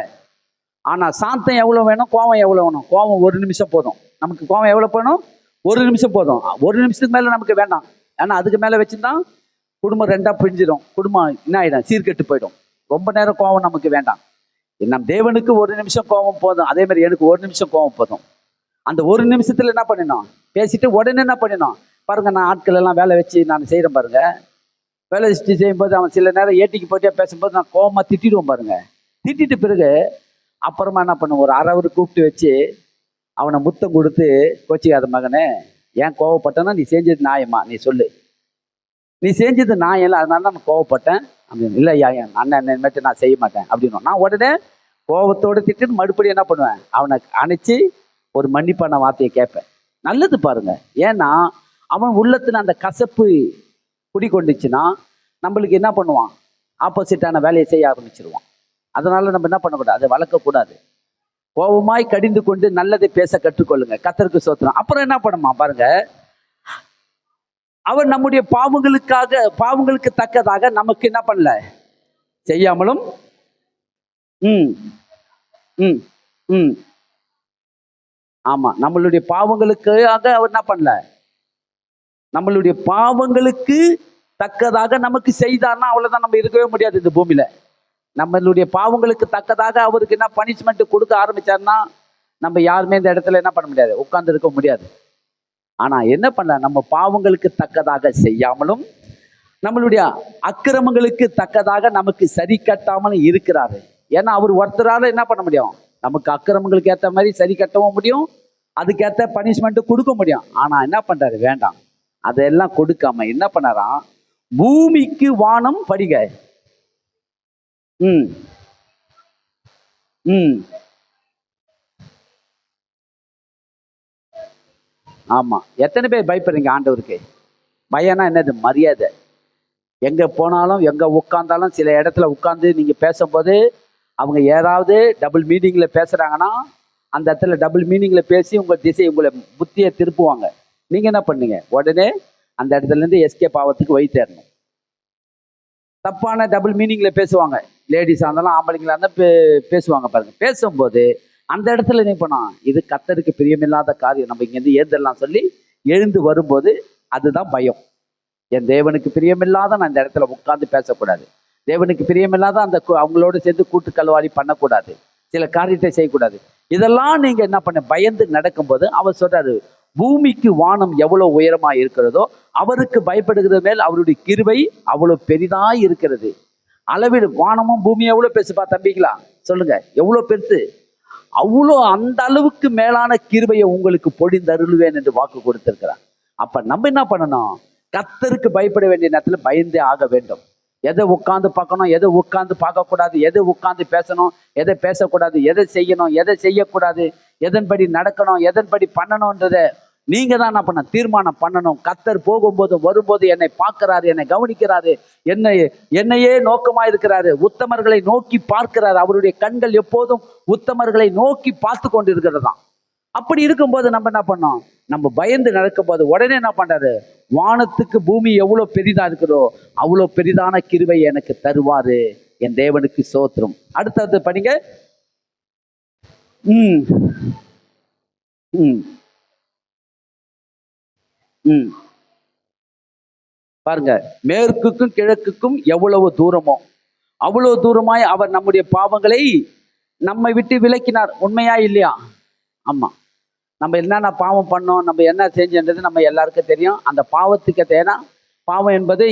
ஆனா சாந்தம் எவ்வளவு வேணும், கோபம் எவ்வளவு வேணும்? கோபம் 1 நிமிஷம் போதும் நமக்கு. கோபம் எவ்வளவு போகணும்? 1 நிமிஷம் போதும். 1 நிமிஷத்துக்கு மேல நமக்கு வேண்டாம். ஏன்னா அதுக்கு மேல வச்சுதான் குடும்பம் 2ஆ பிரிஞ்சிடும். குடும்பம் என்ன ஆயிடும்? சீர்கெட்டு போயிடும். ரொம்ப நேரம் கோபம் நமக்கு வேண்டாம். நம் தேவனுக்கு 1 நிமிஷம் கோபம் போதும். அதே மாதிரி எனக்கு 1 நிமிஷம் கோபம் போதும். அந்த 1 நிமிஷத்துல என்ன பண்ணினோம்? பேசிட்டு உடனே என்ன பண்ணினோம் பாருங்க. நான் ஆட்கள் எல்லாம் வேலை வச்சு நான் செய்யறேன் பாருங்க. வேலை வச்சு செய்யும்போது அவன் சில நேரம் ஏட்டிக்கு போட்டியா பேசும்போது நான் கோபமா திட்டிடுவோம் பாருங்க. திட்டிட்டு பிறகு அப்புறமா என்ன பண்ணுவோம், ஒரு அரைவர் கூப்பிட்டு வச்சு அவனை முத்தம் கொடுத்து, கோச்சிக்காத மகனே, ஏன் கோவப்பட்டேன்னா நீ செஞ்சது நியாயமா நீ சொல்லு, நீ செஞ்சது நான் இல்லை அதனால தான் நான் கோவப்பட்டேன் அப்படின்னு. இல்லை ஐயா, என் அண்ணன் இனிமேட்டு நான் செய்ய மாட்டேன் அப்படின்னு. நான் உடனே கோபத்தோடு திட்டு மறுபடியும் என்ன பண்ணுவேன், அவனை அணைச்சி ஒரு மன்னிப்பான வார்த்தையை கேட்பேன். நல்லது பாருங்க. ஏன்னா அவன் உள்ளத்துல அந்த கசப்பு குடிக்கொண்டுச்சுன்னா நம்மளுக்கு என்ன பண்ணுவான், ஆப்போசிட்டான வேலையை செய்ய ஆரம்பிச்சிருவான். அதனால நம்ம என்ன பண்ணக்கூடாது, அதை வளர்க்கக்கூடாது. கோபமாய் கடிந்து கொண்டு நல்லதை பேச கற்றுக்கொள்ளுங்க. கர்த்தருக்கு ஸ்தோத்திரம். அப்புறம் என்ன பண்ணுமா பாருங்க, அவர் நம்முடைய பாவங்களுக்கு தக்கதாக நமக்கு என்ன பண்ணல, செய்யாமலும் ஆமா, நம்மளுடைய பாவங்களுக்காக அவர் என்ன பண்ணல, நம்மளுடைய பாவங்களுக்கு தக்கதாக நமக்கு செய்தார்னா அவ்வளவுதான், நம்ம இருக்கவே முடியாது இந்த பூமியில. நம்மளுடைய பாவங்களுக்கு தக்கதாக அவருக்கு என்ன பனிஷ்மெண்ட் கொடுக்க ஆரம்பிச்சாருன்னா நம்ம யாருமே இந்த இடத்துல என்ன பண்ண முடியாது, உட்கார்ந்து இருக்க முடியாது. ஆனா என்ன பண்ண, நம்ம பாவங்களுக்கு தக்கதாக செய்யாமலும் நம்மளுடைய அக்கிரமங்களுக்கு தக்கதாக நமக்கு சரி கட்டாமலும் இருக்கிறாரு. ஏன்னா அவர் ஒருத்தரால என்ன பண்ண முடியும், நமக்கு அக்கிரமங்களுக்கு ஏற்ற மாதிரி சரி கட்டவும் முடியும், அதுக்கேற்ற பனிஷ்மெண்ட் கொடுக்க முடியும். ஆனா என்ன பண்றாரு, வேண்டாம், அதெல்லாம் கொடுக்காம என்ன பண்ணாராம், பூமிக்கு வானம் படிக. ம் ம் ஆமா. எத்தனை பேர் பயப்படுறீங்க ஆண்டவருக்கு? பயம்னா என்னது, மரியாதை. எங்க போனாலும் எங்க உட்கார்ந்தாலும் சில இடத்துல உட்கார்ந்து நீங்க பேசும்போது அவங்க ஏதாவது டபுள் மீனிங்ல பேசுறாங்கன்னா அந்த இடத்துல டபுள் மீனிங்ல பேசி உங்க திசை உங்களை புத்தியை திருப்புவாங்க. நீங்க என்ன பண்ணீங்க, உடனே அந்த இடத்துல இருந்து எஸ்கேப் ஆகிறதுக்கு வழி தேடணும். தப்பான டபுள் மீனிங்ல பேசுவாங்க, லேடிஸா இருந்தாலும் ஆம்பளைங்களா இருந்தாலும் பேசுவாங்க பாருங்க. பேசும்போது அந்த இடத்துல என்ன பண்ணா, இது கர்த்தருக்கு பிரியமில்லாத காரியம், நம்ம இங்கேருந்து ஏந்தெல்லாம் சொல்லி எழுந்து வரும்போது அதுதான் பயம். என் தேவனுக்கு பிரியமில்லாத நான் இந்த இடத்துல உட்கார்ந்து பேசக்கூடாது, தேவனுக்கு பிரியமில்லாத அந்த அவங்களோட சேர்ந்து கூட்டு கலவாரி பண்ணக்கூடாது, சில காரியத்தை செய்யக்கூடாது. இதெல்லாம் நீங்க என்ன பண்ண, பயந்து நடக்கும்போது அவர் சொல்றாரு, பூமிக்கு வானம் எவ்வளவு உயரமா இருக்கிறதோ அவருக்கு பயப்படுகிற மேல் அவருடைய கிருபை அவ்வளவு பெரிதா இருக்கிறது. அளவில் வானமும் பூமியும் எவ்வளவு பெருசுப்பா தம்பிங்களா, சொல்லுங்க எவ்வளவு பெருசு. அவ்வளோ அந்த அளவுக்கு மேலான கிருபையை உங்களுக்கு பொழிந்தருளுவேன் என்று வாக்கு கொடுத்திருக்கிறார். அப்ப நம்ம என்ன பண்ணணும், கர்த்தருக்கு பயப்பட வேண்டிய நேரத்தில் பயந்தே ஆக வேண்டும். எதை உட்காந்து பார்க்கணும், எதை உட்காந்து பார்க்கக்கூடாது, எதை உட்காந்து பேசணும், எதை பேசக்கூடாது, எதை செய்யணும், எதை செய்யக்கூடாது, எதன்படி நடக்கணும், எதன்படி பண்ணணும்ன்றதை நீங்க தான் என்ன பண்ண தீர்மானம் பண்ணணும். கர்த்தர் போகும்போது வரும்போது என்னை பார்க்கிறாரு, என்னை கவனிக்கிறாரு, என்னையே நோக்கமா இருக்கிறாரு, உத்தமர்களை நோக்கி பார்க்கிறாரு. அவருடைய கண்கள் எப்போதும் உத்தமர்களை நோக்கி பார்த்து கொண்டு இருக்கிறதாம். அப்படி இருக்கும்போது நம்ம என்ன பண்ணோம், நம்ம பயந்து நடக்கும்போது உடனே என்ன பண்றாரு, வானத்துக்கு பூமி எவ்வளவு பெரிதா இருக்கிறதோ அவ்வளவு பெரிதான கிருபை எனக்கு தருவாரு. என் தேவனுக்கு சோத்திரம். அடுத்தது படிங்க. ம் ம் ம் பாருங்க, மேற்குக்கும் கிழக்குக்கும் எவ்வளவு தூரமோ அவ்வளவு தூரமாய் அவர் நம்முடைய பாவங்களை நம்மை விட்டு விலக்கினார். உண்மையா இல்லையா? ஆமா. நம்ம என்னென்ன பாவம் பண்ணோம், நம்ம என்ன செஞ்சோன்றது நம்ம எல்லாருக்கும் தெரியும். அந்த பாவத்துக்கு தேனா, பாவம் என்பது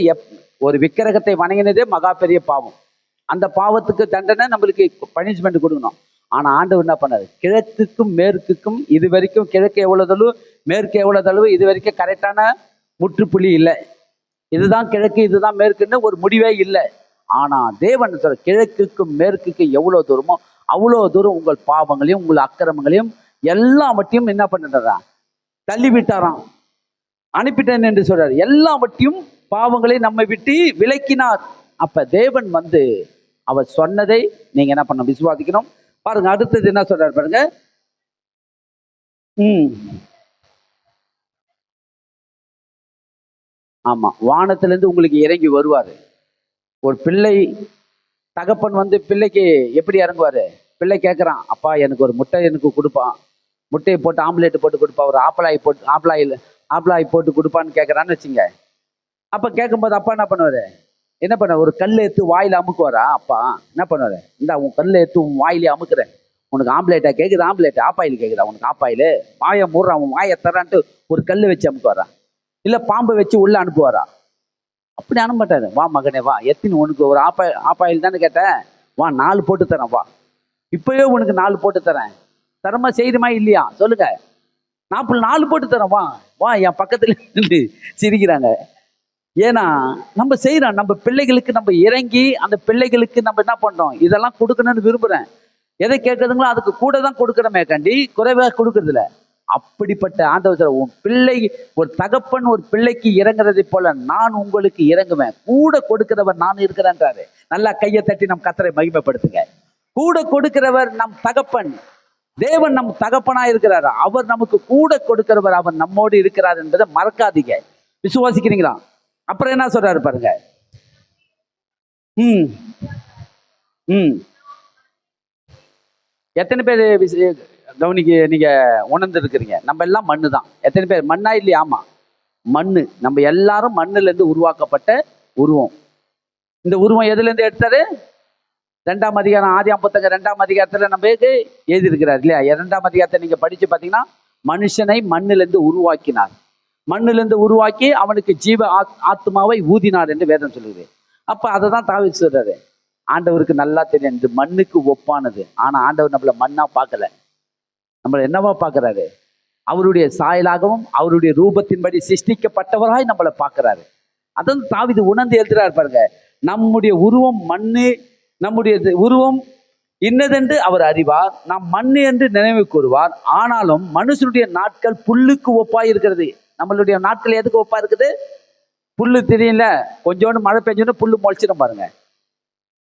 ஒரு விக்கிரகத்தை வணங்கினதே மகா பெரிய பாவம். அந்த பாவத்துக்கு தண்டனை நம்மளுக்கு பனிஷ்மெண்ட் கொடுக்கணும். ஆனா ஆண்டவர் என்ன பண்ணாரு, கிழக்குக்கும் மேற்குக்கும் இது வரைக்கும் கிழக்கு எவ்வளவு தளவு மேற்கு எவ்வளவு தளவு இது வரைக்கும் கரெக்டான முற்றுப்புள்ளி இல்லை. இதுதான் கிழக்கு இதுதான் மேற்குன்னு ஒரு முடிவே இல்லை. ஆனா தேவன் சொல்ற, கிழக்குக்கும் மேற்குக்கும் எவ்வளவு தூரமோ அவ்வளோ தூரம் உங்கள் பாவங்களையும் உங்கள் அக்கிரமங்களையும் எல்லாவற்றையும் என்ன பண்ணுறா, தள்ளி விட்டாராம், அனுப்பிட்டேன் என்று சொல்றாரு. எல்லாவற்றையும் பாவங்களை நம்மை விட்டு விலக்கினார். அப்ப தேவன் வந்து அவர் சொன்னதை நீங்க என்ன பண்ண, விசுவாசிக்கணும். பாருங்க அடுத்தது என்ன சொல்றாரு பாருங்க. ஆமா, வானத்திலிருந்து உங்களுக்கு இறங்கி வருவாரு. ஒரு பிள்ளை தகப்பன் வந்து பிள்ளைக்கு எப்படி இறங்குவாரு, பிள்ளை கேட்குறான், அப்பா எனக்கு ஒரு முட்டை எனக்கு கொடுப்பான், முட்டையை போட்டு ஆம்லேட்டு போட்டு கொடுப்பான், ஒரு ஆப்பிளாய் போட்டு கொடுப்பான்னு கேட்குறான்னு வச்சுங்க. அப்போ கேட்கும்போது அப்பா என்ன பண்ணுவார், என்ன பண்ண, ஒரு கல் எடுத்து வாயில் அமுக்குவாரா? அப்பா என்ன பண்ணுவார், இந்த உன் கல்லை எடுத்து உன் வாயிலே அமுக்குறேன், உனக்கு ஆம்லேட்டா கேட்குது, ஆம்லேட் ஆப்பாயில் கேட்குதா உனக்கு, ஆப்பாயில் வாயை மூடுறான், உன் வாயை தரான்ட்டு ஒரு கல் வச்சு அமுக்குவாரா? இல்லை பாம்பை வச்சு உள்ளே அனுப்புவாரா? அப்படி அனுப்ப மாட்டாரு. வா மகனே வா, எத்தினு உனக்கு ஒரு ஆப்பாயில் தானே கேட்டேன், வா 4 போட்டு தரேன், வா இப்பவே உனக்கு 4 போட்டு தரேன், தரமா செய்துமா இல்லையா சொல்லுங்க, 4 போட்டு தரேன், வா வா என் பக்கத்துல சிரிக்கிறாங்க. ஏன்னா நம்ம செய்யறோம், நம்ம பிள்ளைகளுக்கு நம்ம இறங்கி அந்த பிள்ளைகளுக்கு நம்ம என்ன பண்றோம், இதெல்லாம் கொடுக்கணும்னு விரும்புறேன். எதை கேட்கறதுங்களோ அதுக்கு கூட தான் கொடுக்குறமே கண்டி குறைவாக கொடுக்கறது இல்லை. அப்படிப்பட்ட ஆண்டவர், உன் பிள்ளை, ஒரு தகப்பன் ஒரு பிள்ளைக்கு இறங்குறதை போல நான் உங்களுக்கு இறங்குவேன், கூட கொடுக்கிறவர் நான் இருக்கிறேன்றாரு. நல்லா கையை தட்டி நம் கர்த்தரை மகிமைப்படுத்துங்க. கூட கொடுக்கிறவர் நம் தகப்பன், தேவன் நம் தகப்பனா இருக்கிறார், அவர் நமக்கு கூட கொடுக்கிறவர், அவர் நம்மோடு இருக்கிறார் என்பதை மறக்காதீங்க. விசுவாசிக்கிறீங்களா? அப்புறம் என்ன சொல்றாரு பாருங்க. எத்தனை பேர் கவனிக்க நீங்க உணர்ந்து இருக்கிறீங்க, நம்ம எல்லாம் மண்ணு தான். எத்தனை பேர் மண்ணா இல்லையா? ஆமா, மண்ணு. நம்ம எல்லாரும் மண்ணுல இருந்து உருவாக்கப்பட்ட உருவம். இந்த உருவம் எதுல இருந்து எடுத்தாரு? 2ஆம் அதிகாரம், ஆதியாகமம் புத்தகம் 2ஆம் அதிகாரத்துல நம்ம எழுதியிருக்கிறார் இல்லையா? 2ஆம் அதிகாரத்தை நீங்க படிச்சு பார்த்தீங்கன்னா, மனுஷனை மண்ணிலிருந்து உருவாக்கினார், மண்ணிலிருந்து உருவாக்கி அவனுக்கு ஜீவ ஆத்மாவை ஊதினார் என்று வேதம் சொல்லுது. அப்ப அதை தான் தாவீது சொல்றாரு. ஆண்டவருக்கு நல்லா தெரியும் இந்த மண்ணுக்கு ஒப்பானது. ஆனா ஆண்டவர் நம்மள மண்ணா பார்க்கல, நம்மள என்னவா பார்க்கிறாரு? அவருடைய சாயலாகவும் அவருடைய ரூபத்தின்படி சிருஷ்டிக்கப்பட்டவராய் நம்மளை பார்க்கிறாரு. அதான் தாவீது உணர்ந்து எழுதுறாரு பாருங்க. நம்முடைய உருவம் மண்ணு, நம்முடைய உருவம் இன்னதென்று அவர் அறிவார், நாம் மண்ணு என்று நினைவு கூறுவார். ஆனாலும் மனுஷனுடைய நாட்கள் புல்லுக்கு ஒப்பாய் இருக்கிறது. நம்மளுடைய நாட்கள் எதுக்கு ஒப்பா இருக்குது? புல்லு தெரியல, கொஞ்சோண்டு மழை பெஞ்சோன்னு புல்லு முளைச்சிடும் பாருங்க.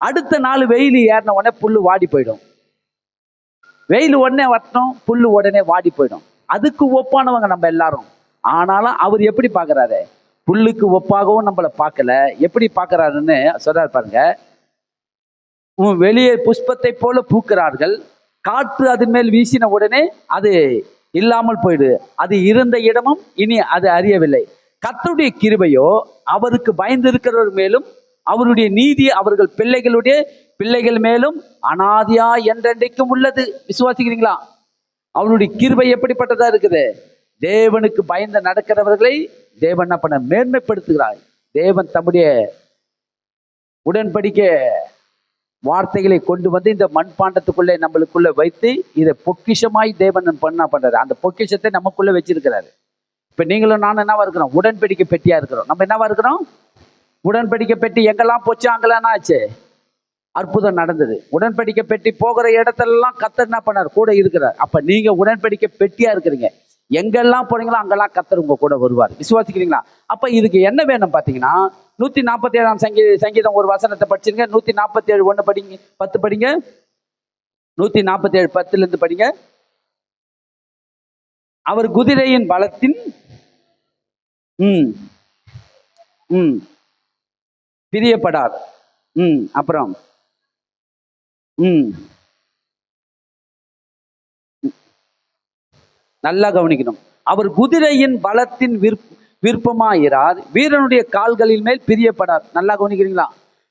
அடுத்த நாள் வெயில் ஏறின உடனே புல்லு வாடி போயிடும். வெயில் உடனே வரட்டும், புல்லு உடனே வாடி போயிடும். அதுக்கு ஒப்பானவங்க நம்ம எல்லாரும். ஆனாலும் அவர் எப்படி பார்க்கறாரு? புல்லுக்கு ஒப்பாகவும் நம்மளை பார்க்கல. எப்படி பார்க்கறாருன்னு சொல்றாரு பாருங்க. வெளியே புஷ்பத்தை போல பூக்கிறார்கள், காற்று அதன் மேல் வீசின உடனே அது இல்லாமல் போயிடு, அது இருந்த இடமும் இனி அது அறியவில்லை. கர்த்தருடைய கிருபையோ அவருக்கு பயந்திருக்கிறவர் மேலும் அவருடைய நீதி அவர்கள் பிள்ளைகளுடைய பிள்ளைகள் மேலும் அனாதியா என்றென்றைக்கும் உள்ளது. விசுவாசிக்கிறீங்களா? அவருடைய கிருபை எப்படிப்பட்டதா இருக்குது? தேவனுக்கு பயந்து நடக்கிறவர்களை தேவன் என்ன பண்ண மேன்மைப்படுத்துகிறார். தேவன் தம்முடைய உடன்படிக்கை வார்த்தைகளை கொண்டு வந்து இந்த மண்பாண்டத்துக்குள்ளே நம்மளுக்குள்ள வைத்து இதை பொக்கிஷமாய் தேவன் பண்றாரு. அந்த பொக்கிஷத்தை நமக்குள்ள வச்சிருக்கிறாரு. இப்ப நீங்களும் நானும் என்னவா இருக்கிறோம்? உடன்படிக்கை பெட்டியா இருக்கிறோம். நம்ம என்னவா இருக்கிறோம்? உடன்படிக்கை பெட்டி எங்கெல்லாம் போச்சு அங்கெல்லாம் ஆச்சு, அற்புதம் நடந்தது. உடன்படிக்கை பெட்டி போகிற இடத்துலலாம் கர்த்தர் என்ன பண்ணார்? கூட இருக்கிறார். அப்ப நீங்க உடன்படிக்கை பெட்டியா இருக்கிறீங்க. எங்கெல்லாம் போறீங்களோ அங்கெல்லாம் கர்த்தர் உங்க கூட வருவார். விசுவாசிக்கிறீங்களா? அப்ப இதுக்கு என்ன வேணும் பாத்தீங்கன்னா, 147ஆம் சங்கீதம் ஒரு வசனத்தை படிச்சிருங்க. 147 1 படிங்க, 10 படிங்க. 147 10 படிங்க. அவர் குதிரையின் பலத்தின் பிரியப்படார். அப்புறம் நல்லா கவனிக்கணும். அவர் குதிரையின் பலத்தின் விருப்பமாயிரார், வீரனுடைய கால்களின் மேல் பிரியப்படார். நல்லா கவனிக்கிறீங்களா?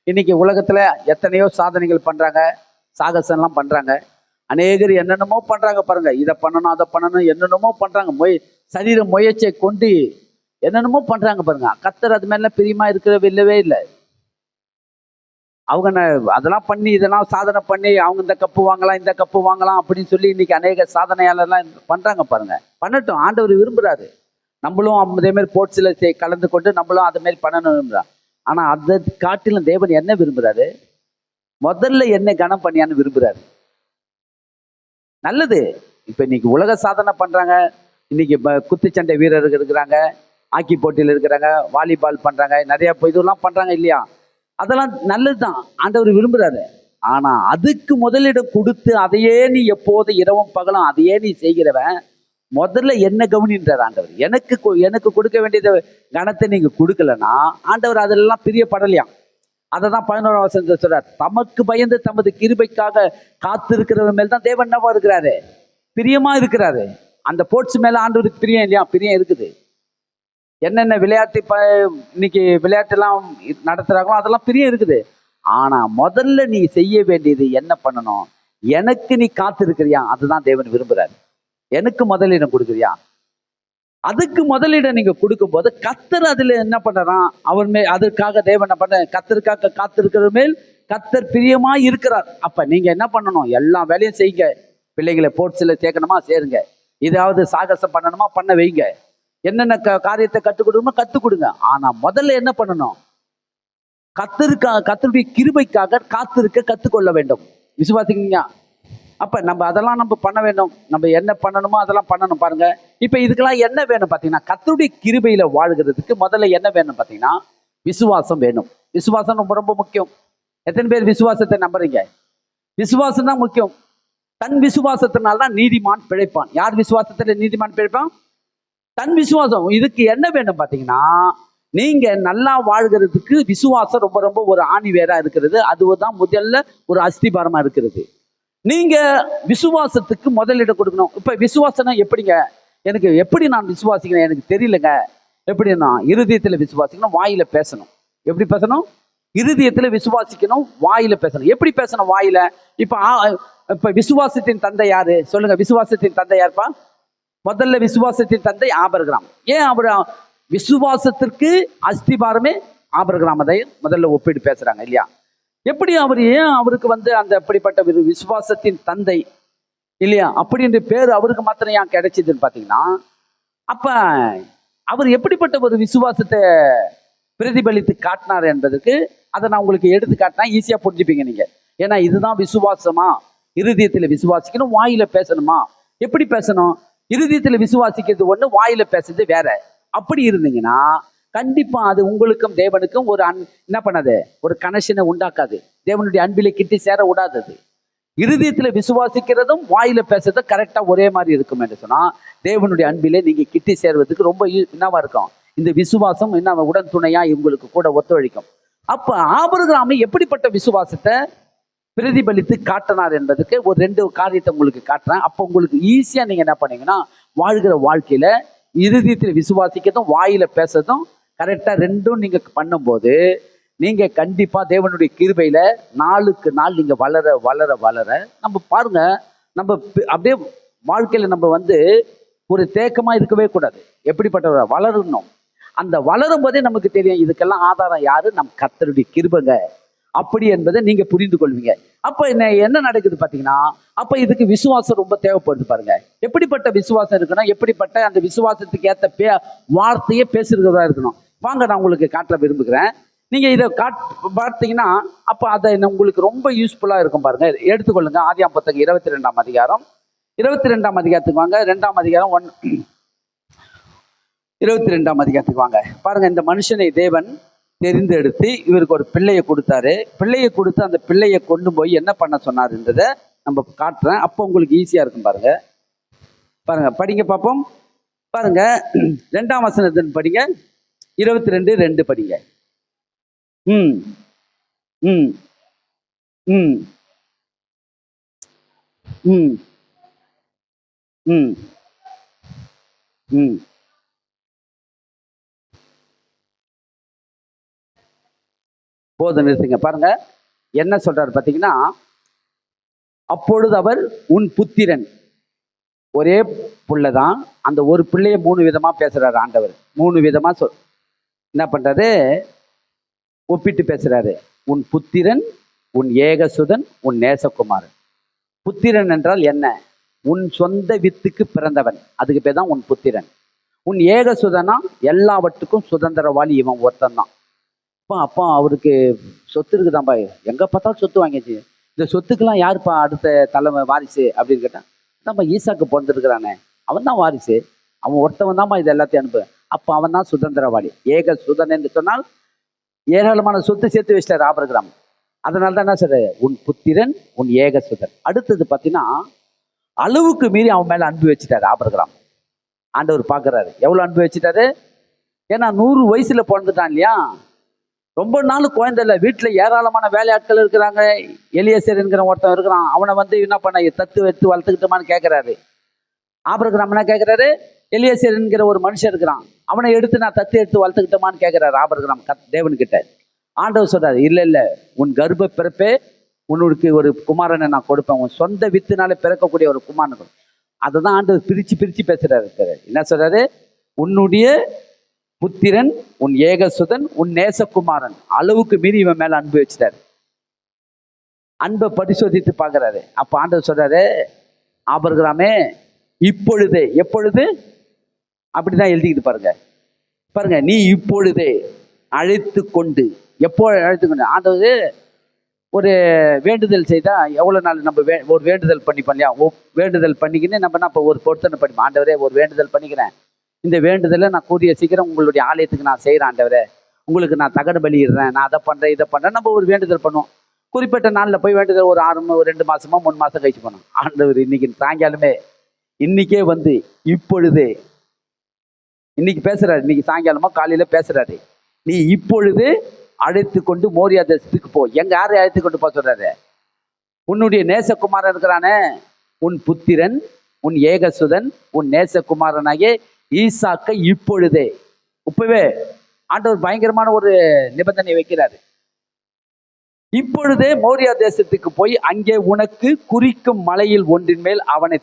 இன்னைக்கு உலகத்துல எத்தனையோ சாதனைகள் பண்றாங்க, சாகசம்லாம் பண்றாங்க. அநேகர் என்னென்னமோ பண்றாங்க பாருங்க. இதை பண்ணணும் அதை பண்ணணும் என்னென்னமோ பண்றாங்க. சரீர முயற்சியை கொண்டு என்னென்னமோ பண்றாங்க பாருங்க. கர்த்தர் அது மேல பிரியமா இருக்கிறது இல்லவே இல்லை. அவங்க அதெல்லாம் பண்ணி இதெல்லாம் சாதனை பண்ணி அவங்க இந்த கப்பு வாங்கலாம் இந்த கப்பு வாங்கலாம் அப்படின்னு சொல்லி இன்னைக்கு அநேக சாதனையாளர்லாம் பண்றாங்க பாருங்க. பண்ணட்டும், ஆண்டவர் விரும்புறாரு. நம்மளும் அதே மாதிரி ஸ்போர்ட்ஸ்ல கலந்து கொண்டு நம்மளும் அதை மாதிரி பண்ணணும் விரும்புறான். ஆனா அதை காட்டிலும் தேவன் என்ன விரும்புறாரு? முதல்ல என்ன கனம் பண்ணியான்னு விரும்புறாரு. நல்லது. இப்ப இன்னைக்கு உலக சாதனை பண்றாங்க. இன்னைக்கு குத்துச்சண்டை வீரர்கள் இருக்கிறாங்க, ஹாக்கி போட்டியில் இருக்கிறாங்க, வாலிபால் பண்றாங்க, நிறைய இதெல்லாம் பண்றாங்க இல்லையா? அதெல்லாம் நல்லதுதான், ஆண்டவர் விரும்புறாரு. ஆனா அதுக்கு முதலிடம் கொடுத்து அதையே நீ எப்போது இரவும் பகலும் அதையே நீ செய்கிறவன், முதல்ல என்ன கவனின்றார் ஆண்டவர். எனக்கு கொடுக்க வேண்டியத கனத்தை நீங்க கொடுக்கலன்னா ஆண்டவர் அதெல்லாம் பிரியப்படலையாம். அதை தான் 11ஆம் வசனத்துல சொல்றார். தமக்கு பயந்து தமது கிருபைக்காக காத்திருக்கிறவன் மேல் தான் தேவன் என்னவா இருக்கிறாரு? பிரியமா இருக்கிறாரு. அந்த ஸ்போர்ட்ஸ் மேல ஆண்டவருக்கு பிரியம் இல்லையா? பிரியம் இருக்குது. என்னென்ன விளையாட்டு இன்னைக்கு விளையாட்டுலாம் நடத்துறாங்களோ அதெல்லாம் பிரியம் இருக்குது. ஆனா முதல்ல நீ செய்ய வேண்டியது என்ன பண்ணணும்? எனக்கு நீ காத்திருக்கிறியா? அதுதான் தேவன் விரும்புறாரு. எனக்கு முதலிடம் கொடுக்குறியா? அதுக்கு முதலிடம் நீங்க கொடுக்கும் போது கர்த்தர் அதுல என்ன பண்றான்? அவன் மேல் அதற்காக தேவன் என்ன பண்ண? கர்த்தருக்காக காத்திருக்கிற மேல் கர்த்தர் பிரியமா இருக்கிறார். அப்ப நீங்க என்ன பண்ணணும்? எல்லா வேலையும் செய்யுங்க. பிள்ளைகளை ஸ்போர்ட்ஸ்ல சேர்க்கணுமா சேருங்க, இதாவது சாகசம் பண்ணணுமா பண்ண வைங்க, என்னென்ன காரியத்தை கற்றுக் கொடுக்கணுமோ கற்றுக் கொடுங்க. ஆனா முதல்ல என்ன பண்ணணும்? கர்த்தருடைய கிருபைக்காக காத்திருக்க கற்றுக்கொள்ள வேண்டும். விசுவாசிங்க. அப்ப நம்ம அதெல்லாம் நம்ம பண்ண வேண்டும். நம்ம என்ன பண்ணணுமோ அதெல்லாம் பண்ணணும் பாருங்க. இப்ப இதுக்கெல்லாம் என்ன வேணும் பாத்தீங்கன்னா, கர்த்தருடைய கிருபையில வாழ்கிறதுக்கு முதல்ல என்ன வேணும் பாத்தீங்கன்னா, விசுவாசம் வேணும். விசுவாசம் ரொம்ப ரொம்ப முக்கியம். எத்தனை பேர் விசுவாசத்தை நம்புறீங்க? விசுவாசம் தான் முக்கியம். தன் விசுவாசத்தினால்தான் நீதிமான் பிழைப்பான். யார் விசுவாசத்துல நீதிமான் பிழைப்பான்? தன் விசுவாசம். இதுக்கு என்ன வேணும் பாத்தீங்கன்னா, நீங்க நல்லா வாழ்கிறதுக்கு விசுவாசம் ரொம்ப ரொம்ப ஒரு ஆணி வேறா இருக்கிறது. அதுதான் முதல்ல ஒரு அஸ்திபாரமா இருக்கிறது. நீங்க விசுவாசத்துக்கு முதலிடம் கொடுக்கணும். இப்ப விசுவாசம் எப்படிங்க? எனக்கு எப்படி நான் விசுவாசிக்கிறேன் எனக்கு தெரியலங்க. எப்படின்னா, இருதயத்துல விசுவாசிக்கணும், வாயில பேசணும். எப்படி பேசணும்? இருதயத்துல விசுவாசிக்கணும், வாயில பேசணும். எப்படி பேசணும் வாயில? இப்ப விசுவாசத்தின் தந்தை யாரு சொல்லுங்க? விசுவாசத்தின் தந்தை யாருப்பா? முதல்ல விசுவாசத்தின் தந்தை ஆபிரகாம். ஏன் அவர் விசுவாசத்திற்கு அஸ்திபாரமே ஆபிரகாம், அதை முதல்ல ஒப்பிட்டு பேசுறாங்க இல்லையா? எப்படி அவர் ஏன் அவருக்கு அந்த அப்படிப்பட்ட விசுவாசத்தின் தந்தை இல்லையா அப்படின்ற பேர் அவருக்கு மாத்திரம் ஏன் கிடைச்சதுன்னு பாத்தீங்கன்னா, அப்ப அவர் எப்படிப்பட்ட ஒரு விசுவாசத்தை பிரதிபலித்து காட்டினார் என்பதற்கு அதை நான் உங்களுக்கு எடுத்து காட்டினா ஈஸியா புரிஞ்சுப்பீங்க நீங்க. ஏன்னா இதுதான் விசுவாசமா? இருதயத்துல விசுவாசிக்கணும், வாயில பேசணுமா? எப்படி பேசணும்? இருதயத்துல விசுவாசிக்கிறது ஒண்ணு, வாயில பேசுறது வேற. அப்படி இருந்தீங்கன்னா கண்டிப்பா அது உங்களுக்கும் தேவனுக்கும் ஒரு என்ன பண்ணாது? ஒரு கனெக்ஷனை உண்டாக்காது. தேவனுடைய அன்பிலை கிட்டி சேர விடாதது. இருதயத்துல விசுவாசிக்கிறதும் வாயில பேசுறதும் கரெக்டா ஒரே மாதிரி இருக்கும் என்று சொன்னா தேவனுடைய அன்பிலே நீங்க கிட்டி சேர்வதற்கு ரொம்ப என்னவா இருக்கும்? இந்த விசுவாசம் என்ன உடன் துணையா இவங்களுக்கு கூட ஒத்துழைக்கும். அப்ப ஆபிரகாம் எப்படிப்பட்ட விசுவாசத்தை பிரதிபலித்து காட்டினார் என்பதுக்கு ஒரு 2 காரியத்தை உங்களுக்கு காட்டுறேன். அப்போ உங்களுக்கு ஈஸியா நீங்க என்ன பண்ணீங்கன்னா வாழ்கிற வாழ்க்கையில இருதயத்துல விசுவாசிக்கிறதும் வாயில பேசுறதும் கரெக்டா ரெண்டும் நீங்க பண்ணும்போது நீங்க கண்டிப்பா தேவனுடைய கிருபையில நாளுக்கு நாள் நீங்க வளர வளர வளர நம்ம பாருங்க, நம்ம அப்படியே வாழ்க்கையில நம்ம ஒரு தேக்கமா இருக்கவே கூடாது. எப்படிப்பட்ட வளரணும்? அந்த வளரும் போதே நமக்கு தெரியும் இதுக்கெல்லாம் ஆதாரம் யாரு? நம் கர்த்தருடைய கிருபைங்க அப்படி என்பதை நீங்க புரிந்து கொள்வீங்க. அப்ப என்ன நடக்குது பாத்தீங்கன்னா, அப்ப இதுக்கு விசுவாசம் ரொம்ப தேவைப்படுது பாருங்க. எப்படிப்பட்ட விசுவாசம் இருக்குன்னா, எப்படிப்பட்ட அந்த விசுவாசத்துக்கு ஏத்த வார்த்தையே பேசுறதா இருக்கணும். வாங்க நான் உங்களுக்கு காட்ட விரும்புகிறேன். நீங்க இதை பார்த்தீங்கன்னா அப்ப அதை உங்களுக்கு ரொம்ப யூஸ்ஃபுல்லா இருக்கும் பாருங்க. எடுத்துக்கொள்ளுங்க. ஆதியாகமம் புத்தகம் 22ஆம் அதிகாரம். 22ஆம் அதிகாரத்துக்கு வாங்க. 2ஆம் அதிகாரம் 22ஆம் அதிகாரத்துக்கு வாங்க. பாருங்க, இந்த மனுஷனை தேவன் தெரிந்தெடுத்து இவருக்கு ஒரு பிள்ளையை கொடுத்தாரு. பிள்ளையை கொடுத்து அந்த பிள்ளையை கொண்டு போய் என்ன பண்ண சொன்னாருன்றதை நம்ம காட்டுறேன். அப்போ உங்களுக்கு ஈஸியா இருக்கும் பாருங்க. பாருங்க, படிங்க பார்ப்போம். பாருங்க, 2ஆம் வசனத்தின் படிங்க. 22:2 படிங்க. ம் ம் ம் ம் ம் ம் போதும், நிறுத்துங்க. பாருங்க என்ன சொல்றாரு பாத்தீங்கன்னா, அப்பொழுது அவர் உன் புத்திரன். ஒரே புள்ளதான், அந்த ஒரு பிள்ளைய 3 விதமா பேசுறாரு ஆண்டவர். 3 விதமா என்ன பண்றாரு? ஒப்பிட்டு பேசுறாரு. உன் புத்திரன், உன் ஏகசுதன், உன் நேசகுமாரன். புத்திரன் என்றால் என்ன? உன் சொந்த வித்துக்கு பிறந்தவன், அதுக்கு பேர் தான் உன் புத்திரன். உன் ஏகசுதனா எல்லாவற்றுக்கும் சுதந்திரவாளி இவன் ஒருத்தன் தான். அப்பா அவருக்கு சொத்து இருக்குதான்பா, எங்க பார்த்தாலும் சொத்து வாங்கிச்சு. இந்த சொத்துக்கெல்லாம் யாருப்பா அடுத்த தலைமை வாரிசு அப்படின்னு கேட்டான். நம்ம ஈசாக்கு பிறந்திருக்கிறானே, அவன் தான் வாரிசு, அவன் ஒருத்தவன் தான்ப்பா இது எல்லாத்தையும் அனுப்பு. அப்ப அவன் தான் சுதந்திரவாளி. ஏக சுதன் என்று சொன்னால் ஏராளமான சொத்து சேர்த்து வச்சிட்டாரு ஆபிரகாம். அதனால தான் என்ன சொல்ற? உன் புத்திரன், உன் ஏக சுதன். அடுத்தது பார்த்தீங்கன்னா, அளவுக்கு மீறி அவன் மேல அன்பு வச்சுட்டாரு ஆபிரகாம். ஆண்டவர் பார்க்கறாரு எவ்வளவு அன்பு வச்சுட்டாரு. ஏன்னா 100 வயசுல பிறந்துட்டான் இல்லையா? ரொம்ப நாள் குழந்தை இல்லை. வீட்டுல ஏராளமான வேலையாட்கள் இருக்கிறாங்க. எலியேசர் என்கிற ஒருத்தன் இருக்கிறான். அவனை என்ன பண்ண தத்து எடுத்து வளர்த்துக்கிட்டோமான்னு கேட்கிறாரு. ஆபிரகாம் என்ன கேட்கிறாரு? எலியேசர் என்கிற ஒரு மனுஷன் இருக்கிறான், அவனை எடுத்து நான் தத்து எடுத்து வளர்த்துக்கிட்டோமான்னு கேட்கிறாரு ஆபிரகாம் தேவன்கிட்ட. ஆண்டவர் சொல்றாரு, இல்ல இல்ல, உன் கர்ப்ப பிறப்பே உன்னுக்கு ஒரு குமாரனை நான் கொடுப்பேன், உன் சொந்த வித்துனால பிறக்கக்கூடிய ஒரு குமாரன். அதுதான் ஆண்டவர் பிரிச்சு பிரிச்சு பேசுறாரு. என்ன சொல்றாரு? உன்னுடைய புத்திரன், உன் ஏகசுதன், உன் நேசகுமாரன். அளவுக்கு மீறி இவன் மேல அன்பு வச்சுட்டாரு. அன்பை பரிசோதித்து பார்க்கிறாரு. அப்ப ஆண்டவர் சொல்றாரு, ஆபிரகாமே இப்பொழுதே, எப்பொழுது அப்படிதான் எழுதிக்கிட்டு பாருங்க. பாருங்க, நீ இப்பொழுதே அழைத்து கொண்டு. எப்போ அழைத்து கொண்டு? ஆண்டவர் ஒரு வேண்டுதல் செய்தா எவ்வளவு நாள் நம்ம ஒரு வேண்டுதல் பண்ணிப்போம் இல்லையா? வேண்டுதல் பண்ணிக்கின்னு நம்ம இப்போ ஒரு பொருத்தனை பண்ணி, ஆண்டவரே ஒரு வேண்டுதல் பண்ணிக்கிறேன், இந்த வேண்டுதலை நான் கூடிய சீக்கிரம் உங்களுடைய ஆலயத்துக்கு நான் செய்கிறேன் ஆண்டவரே, உங்களுக்கு நான் தகன பலியிடுறேன், நான் அதை பண்ணுறேன் இதை பண்ணுறேன். நம்ம ஒரு வேண்டுதல் பண்ணுவோம். குறிப்பிட்ட நாளில் போய் வேண்டுதல் ஒரு 2 மாசமோ 3 மாசம் கழிச்சு பண்ணோம். ஆண்டவர் இன்னைக்கு சாயங்காலமே, இன்னைக்கே இப்பொழுதே, இன்னைக்கு பேசுறாரு, இன்னைக்கு சாயங்காலமா காலையில பேசுறாரு, நீ இப்பொழுது அழைத்து கொண்டு மோரியா தேசத்துக்கு போ. எங்க யாரை அழைத்து கொண்டு போக சொல்றாரு? உன்னுடைய நேசகுமாரன் இருக்கிறானே, உன் புத்திரன், உன் ஏகசுதன், உன் நேசகுமாரனாகிய ஈசாக்கை இப்பொழுதே, இப்பவே ஆண்டவர் பயங்கரமான ஒரு நிபந்தனை வைக்கிறாரு. இப்பொழுதே மோரியா தேசத்துக்கு போய் அங்கே உனக்கு குறிக்கும் மலையில் ஒன்றின் மேல் அவனை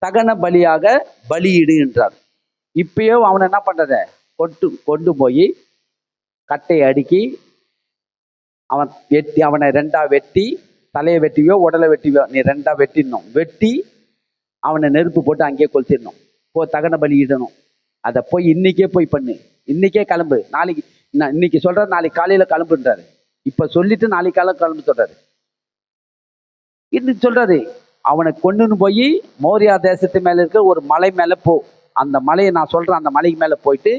தகன பலியாக பலியிடு என்றார். இப்பயோ அவனை என்ன பண்றத கொண்டு போய் கட்டையை அடுக்கி அவனை ரெண்டா வெட்டி, தலையை வெட்டிவியோ உடலை வெட்டிவியோ, நீ ரெண்டா வெட்டிடணும். வெட்டி அவனை நெருப்பு போட்டு அங்கேயே கொளுத்திடணும். தகன பலியிடணும். அதை போய் இன்னைக்கே போய் பண்ணு, இன்னைக்கே கிளம்பு, நாளைக்கு இன்னைக்கு சொல்றாரு, நாளைக்கு காலையில கிளம்புன்றாரு. இப்ப சொல்லிட்டு நாளைக்கு காலையில கிளம்பு சொல்றாரு. இன்னைக்கு சொல்றாரு, அவனை கொண்டுன்னு போய் மோரியா தேசத்து மேல இருக்க ஒரு மலை மேல போ. அந்த மலையை நான் சொல்றேன், அந்த மலைக்கு மேல போயிட்டு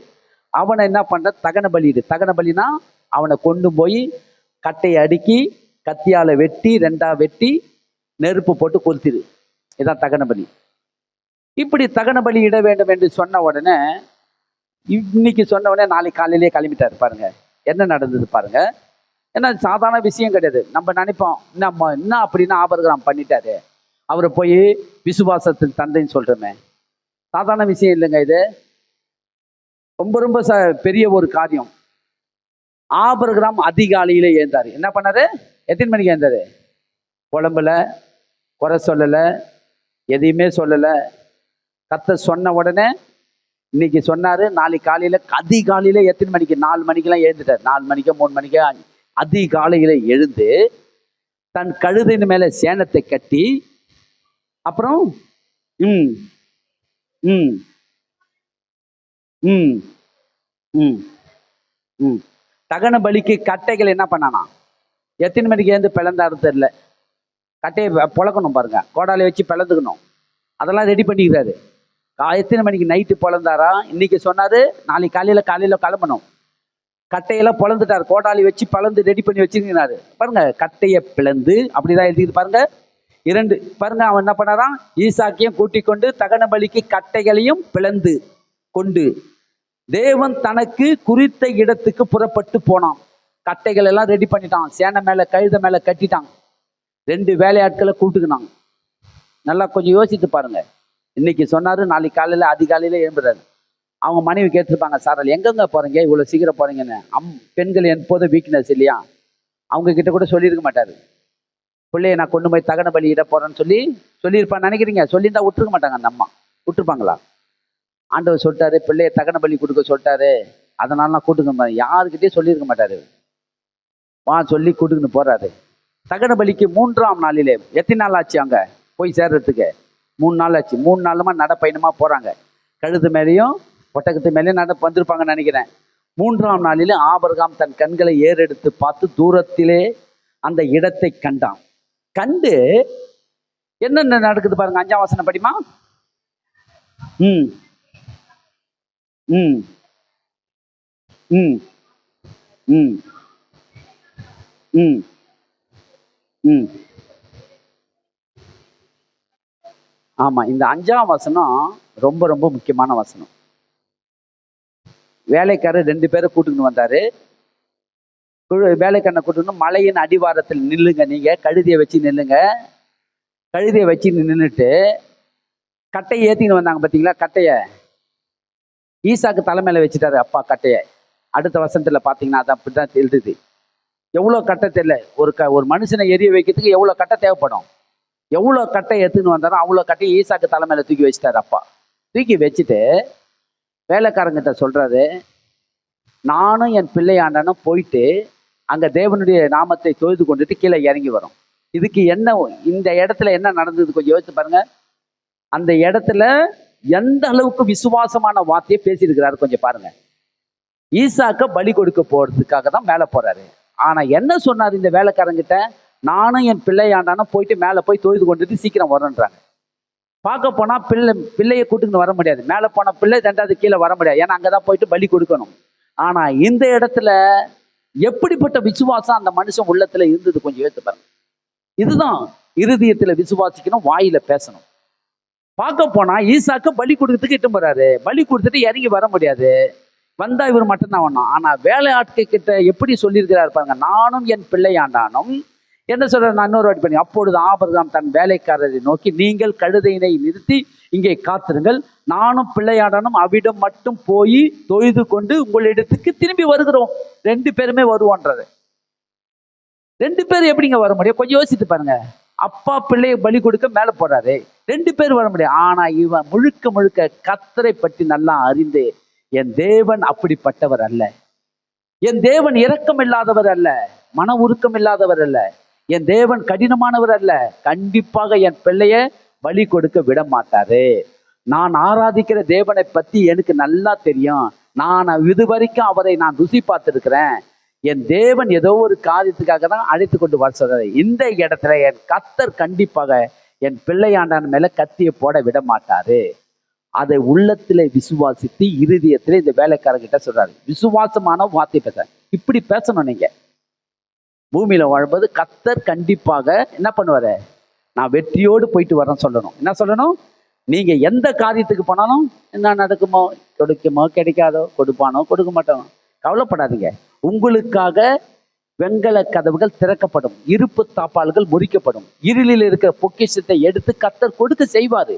அவனை என்ன பண்ற, தகன பலியிடு. தகன பலினா அவனை கொண்டு போய் கட்டையை அடுக்கி கத்தியால வெட்டி ரெண்டா வெட்டி நெருப்பு போட்டு கொளுத்திடு. இதான் தகன பலி. இப்படி தகன பலி இட வேண்டும் என்று சொன்ன உடனே, இன்னைக்கு சொன்ன உடனே நாளைக்கு காலையிலேயே கிளம்பிட்டாரு. பாருங்க என்ன நடந்தது பாருங்க. ஏன்னா சாதாரண விஷயம் கிடையாது. நம்ம நினைப்போம் என்ன அப்படின்னா ஆபிரகாம் பண்ணிட்டாரு, அவரை போய் விசுவாசத்தின் தந்தைன்னு சொல்றோமே. சாதாரண விஷயம் இல்லைங்க இது, ரொம்ப ரொம்ப பெரிய ஒரு காரியம். ஆபிரகாம் அதிகாலையில எழுந்தாரு. என்ன பண்ணாரு? எத்தனை மணிக்கு எழுந்தாரு? புலம்பல, குறை சொல்லல, எதையுமே சொல்லல. கர்த்தர் சொன்ன உடனே இன்னைக்கு சொன்னாரு. நாளைக்கு காலையில அதிகாலையில எத்தனை மணிக்கு? 4 மணிக்கெல்லாம் எழுந்துட்டார். 4 மணிக்கோ 3 மணிக்கோ அதிகாலையில எழுந்து தன் கழுதையின் மேல சேனத்தை கட்டி, அப்புறம் தகன பலிக்கு கட்டைகள் என்ன பண்ணானா? எத்தனை மணிக்கு எழுந்து பிளந்தாரு தெரியல. கட்டையை பொழக்கணும் பாருங்க, கோடாலை வச்சு பிளந்துக்கணும். அதெல்லாம் ரெடி பண்ணிக்கிறாரு. எத்தனை மணிக்கு? நைட்டு பொழந்தாரா? இன்னைக்கு சொன்னாரு நாளைக்கு காலையில கிளம்பணும். கட்டையெல்லாம் பொழந்துட்டாரு, கோடாலி வச்சு பிளந்து ரெடி பண்ணி வச்சிருக்கிறாரு. பாருங்க, கட்டையை பிளந்து அப்படிதான் எழுதிட்டு பாருங்க. 2 பாருங்க, அவன் என்ன பண்ணாராம்? ஈசாக்கையும் கூட்டிக் கொண்டு தகன பலிக்கு கட்டைகளையும் பிளந்து கொண்டு தேவன் தனக்கு குறித்த இடத்துக்கு புறப்பட்டு போனான். கட்டைகள் எல்லாம் ரெடி பண்ணிட்டான், சேனை மேல கழுத மேல கட்டிட்டான். 2 வேலையாட்களை கூட்டுக்கினாங்க. நல்லா கொஞ்சம் யோசித்து பாருங்க. இன்னைக்கு சொன்னாரு நாளைக்கு காலையில அதிகாலையில எழும்புறாரு. அவங்க மனைவி கேட்டிருப்பாங்க, சாரல் எங்கெங்க போறீங்க, இவ்வளவு சீக்கிரம் போறீங்கன்னு. பெண்கள் எப்போதும் வீக்னஸ் இல்லையா, அவங்க கிட்ட கூட சொல்லியிருக்க மாட்டாரு. பிள்ளைய நான் கொண்டு போய் தகன பலி இட போறேன்னு சொல்லியிருப்பான்னு நினைக்கிறீங்க? சொல்லியிருந்தா விட்டுருக்க மாட்டாங்க. அந்த அம்மா விட்டுருப்பாங்களா? ஆண்டவர் சொல்லிட்டாரு, பிள்ளைய தகன பலி கொடுக்க சொல்லிட்டாரு, அதனால நான் கூட்டுக்க யாருக்கிட்டே சொல்லியிருக்க மாட்டாரு. சொல்லி கூட்டுக்குன்னு போறாரு. தகன பலிக்கு 3ஆம் நாளிலே, எத்தனை நாள் ஆச்சு அங்க போய் சேர்றதுக்கு? 3 நாள் ஆச்சு. 3 நாளுமா நடப்பயணமா போறாங்க. கழுது மேலேயும் ஒட்டகத்து மேலேயும் வந்திருப்பாங்கன்னு நினைக்கிறேன். 3ஆம் நாளிலே ஆபிரகாம் தன் கண்களை ஏறெடுத்து பார்த்து தூரத்திலே அந்த இடத்தை கண்டான். கண்டு என்னென்ன நடக்குது பாருங்க. 5ஆம் வசனம் படிமா. ம் ம் ம் ம் ம் ம் ஆமா, இந்த 5ஆம் வசனம் ரொம்ப ரொம்ப முக்கியமான வசனம். வேலைக்காரர் 2 பேரை கூட்டுன்னு வந்தாரு. வேலைக்காரனை கூட்டுன்னு மலையின் அடிவாரத்தில் நில்லுங்க, நீங்க கழுதியை வச்சு நில்லுங்க. கழுதியை வச்சு நின்றுட்டு கட்டையை ஏத்தின்னு வந்தாங்க பார்த்தீங்களா? கட்டைய ஈசாக்கு தலைமையில வச்சுட்டாரு அப்பா கட்டையை. அடுத்த வசனத்துல பாத்தீங்கன்னா அது அப்படிதான் எழுதுது. எவ்வளவு கட்டை தெரியல, ஒரு மனுஷனை எரிய வைக்கிறதுக்கு எவ்வளவு கட்டை தேவைப்படும். எவ்வளவு கட்டை எடுத்துன்னு வந்தாரோ அவ்வளவு கட்டையை ஈசாக்கு தலைமையில தூக்கி வச்சுட்டாரு அப்பா. தூக்கி வச்சுட்டு வேலைக்காரங்கிட்ட சொல்றாரு, நானும் என் பிள்ளையாண்டனும் போயிட்டு அங்க தேவனுடைய நாமத்தை தொழுது கொண்டுட்டு கீழே இறங்கி வரும். இதுக்கு என்ன, இந்த இடத்துல என்ன நடந்தது கொஞ்சம் யோசிச்சு பாருங்க. அந்த இடத்துல எந்த அளவுக்கு விசுவாசமான வார்த்தையை பேசியிருக்கிறாரு கொஞ்சம் பாருங்க. ஈசாக்க பலி கொடுக்க போறதுக்காக தான் மேல போறாரு. ஆனா என்ன சொன்னாரு இந்த வேலைக்காரங்கிட்ட? நானும் என் பிள்ளையாண்டானும் போயிட்டு மேல போய் தொழுது கொண்டுட்டு சீக்கிரம் வரணுன்றாங்க. பார்க்க போனா பிள்ளையை கூட்டுன்னு வர முடியாது. மேல போன பிள்ளை 2வது கீழே வர முடியாது, ஏன்னா அங்கதான் போயிட்டு பலி கொடுக்கணும். ஆனா இந்த இடத்துல எப்படிப்பட்ட விசுவாசம் அந்த மனுஷன் உள்ளத்துல இருந்தது கொஞ்சம் யோசித்து பாருங்க. இதுதான் இருதயத்துல விசுவாசிக்கணும், வாயில பேசணும். பார்க்க போனா ஈசாக்கு பலி கொடுக்கறதுக்கு இட்டு போறாரு. பலி கொடுத்துட்டு இறங்கி வர முடியாது, வந்தா இவர் மட்டும்தான் வரணும். ஆனா வேலை ஆட்கள் கிட்ட எப்படி சொல்லியிருக்கிறாரு பாருங்க, நானும் என் பிள்ளையாண்டானும் என்ன சொல்ற, நான் இன்னொரு வாட்டி பண்ணி, அப்பொழுது ஆபிரகாம் தன் வேலைக்காரரை நோக்கி, நீங்கள் கழுதையினை நிறுத்தி இங்கே காத்திருங்கள், நானும் பிள்ளையாடனும் அவ்விடம் மட்டும் போய் தொழுது கொண்டு உங்களிடத்துக்கு திரும்பி வருகிறோம். 2 பேருமே வருவோன்றது. 2 பேரும் எப்படிங்க வர முடியும்? கொஞ்சம் யோசித்து பாருங்க. அப்பா பிள்ளையை பலி கொடுக்க மேல போறாரு, 2 பேர் வர முடியும். ஆனா இவன் முழுக்க முழுக்க கர்த்தரை பற்றி நல்லா அறிந்து, என் தேவன் அப்படிப்பட்டவர் அல்ல, என் தேவன் இரக்கம் இல்லாதவர் அல்ல, மன உருக்கம் இல்லாதவர் அல்ல, என் தேவன் கடினமானவர் அல்ல, கண்டிப்பாக என் பிள்ளைய பலி கொடுக்க விட மாட்டாரு. நான் ஆராதிக்கிற தேவனை பத்தி எனக்கு நல்லா தெரியும், நான் இதுவரைக்கும் அவரை நான் ருசி பார்த்திருக்கிறேன். என் தேவன் ஏதோ ஒரு காரியத்துக்காக தான் அழைத்து கொண்டு வர சொல்றாரு. இந்த இடத்துல என் கர்த்தர் கண்டிப்பாக என் பிள்ளையாண்டான் மேல கத்தியை போட விட மாட்டாரு. அதை உள்ளத்திலே விசுவாசித்து இருதயத்திலே இந்த வேலைக்காரர்கிட்ட சொல்றாரு. விசுவாசமான வார்த்தை பேச, இப்படி பேசணும். நீங்க பூமியில வாழ்வது கர்த்தர் கண்டிப்பாக என்ன பண்ணுவாரு, நான் வெற்றியோடு போயிட்டு வரேன்னு சொல்லணும். என்ன சொல்லணும்? நீங்க எந்த காரியத்துக்கு போனாலும் என்ன நடக்குமோ, கொடுக்குமோ கிடைக்காதோ, கொடுப்பானோ கொடுக்க மாட்டோம், கவலைப்படாதீங்க. உங்களுக்காக வெண்கல கதவுகள் திறக்கப்படும், இருப்பு தாப்பால்கள் முறிக்கப்படும், இருளில் இருக்கிற பொக்கிஷத்தை எடுத்து கர்த்தர் கொடுக்க செய்வாரு.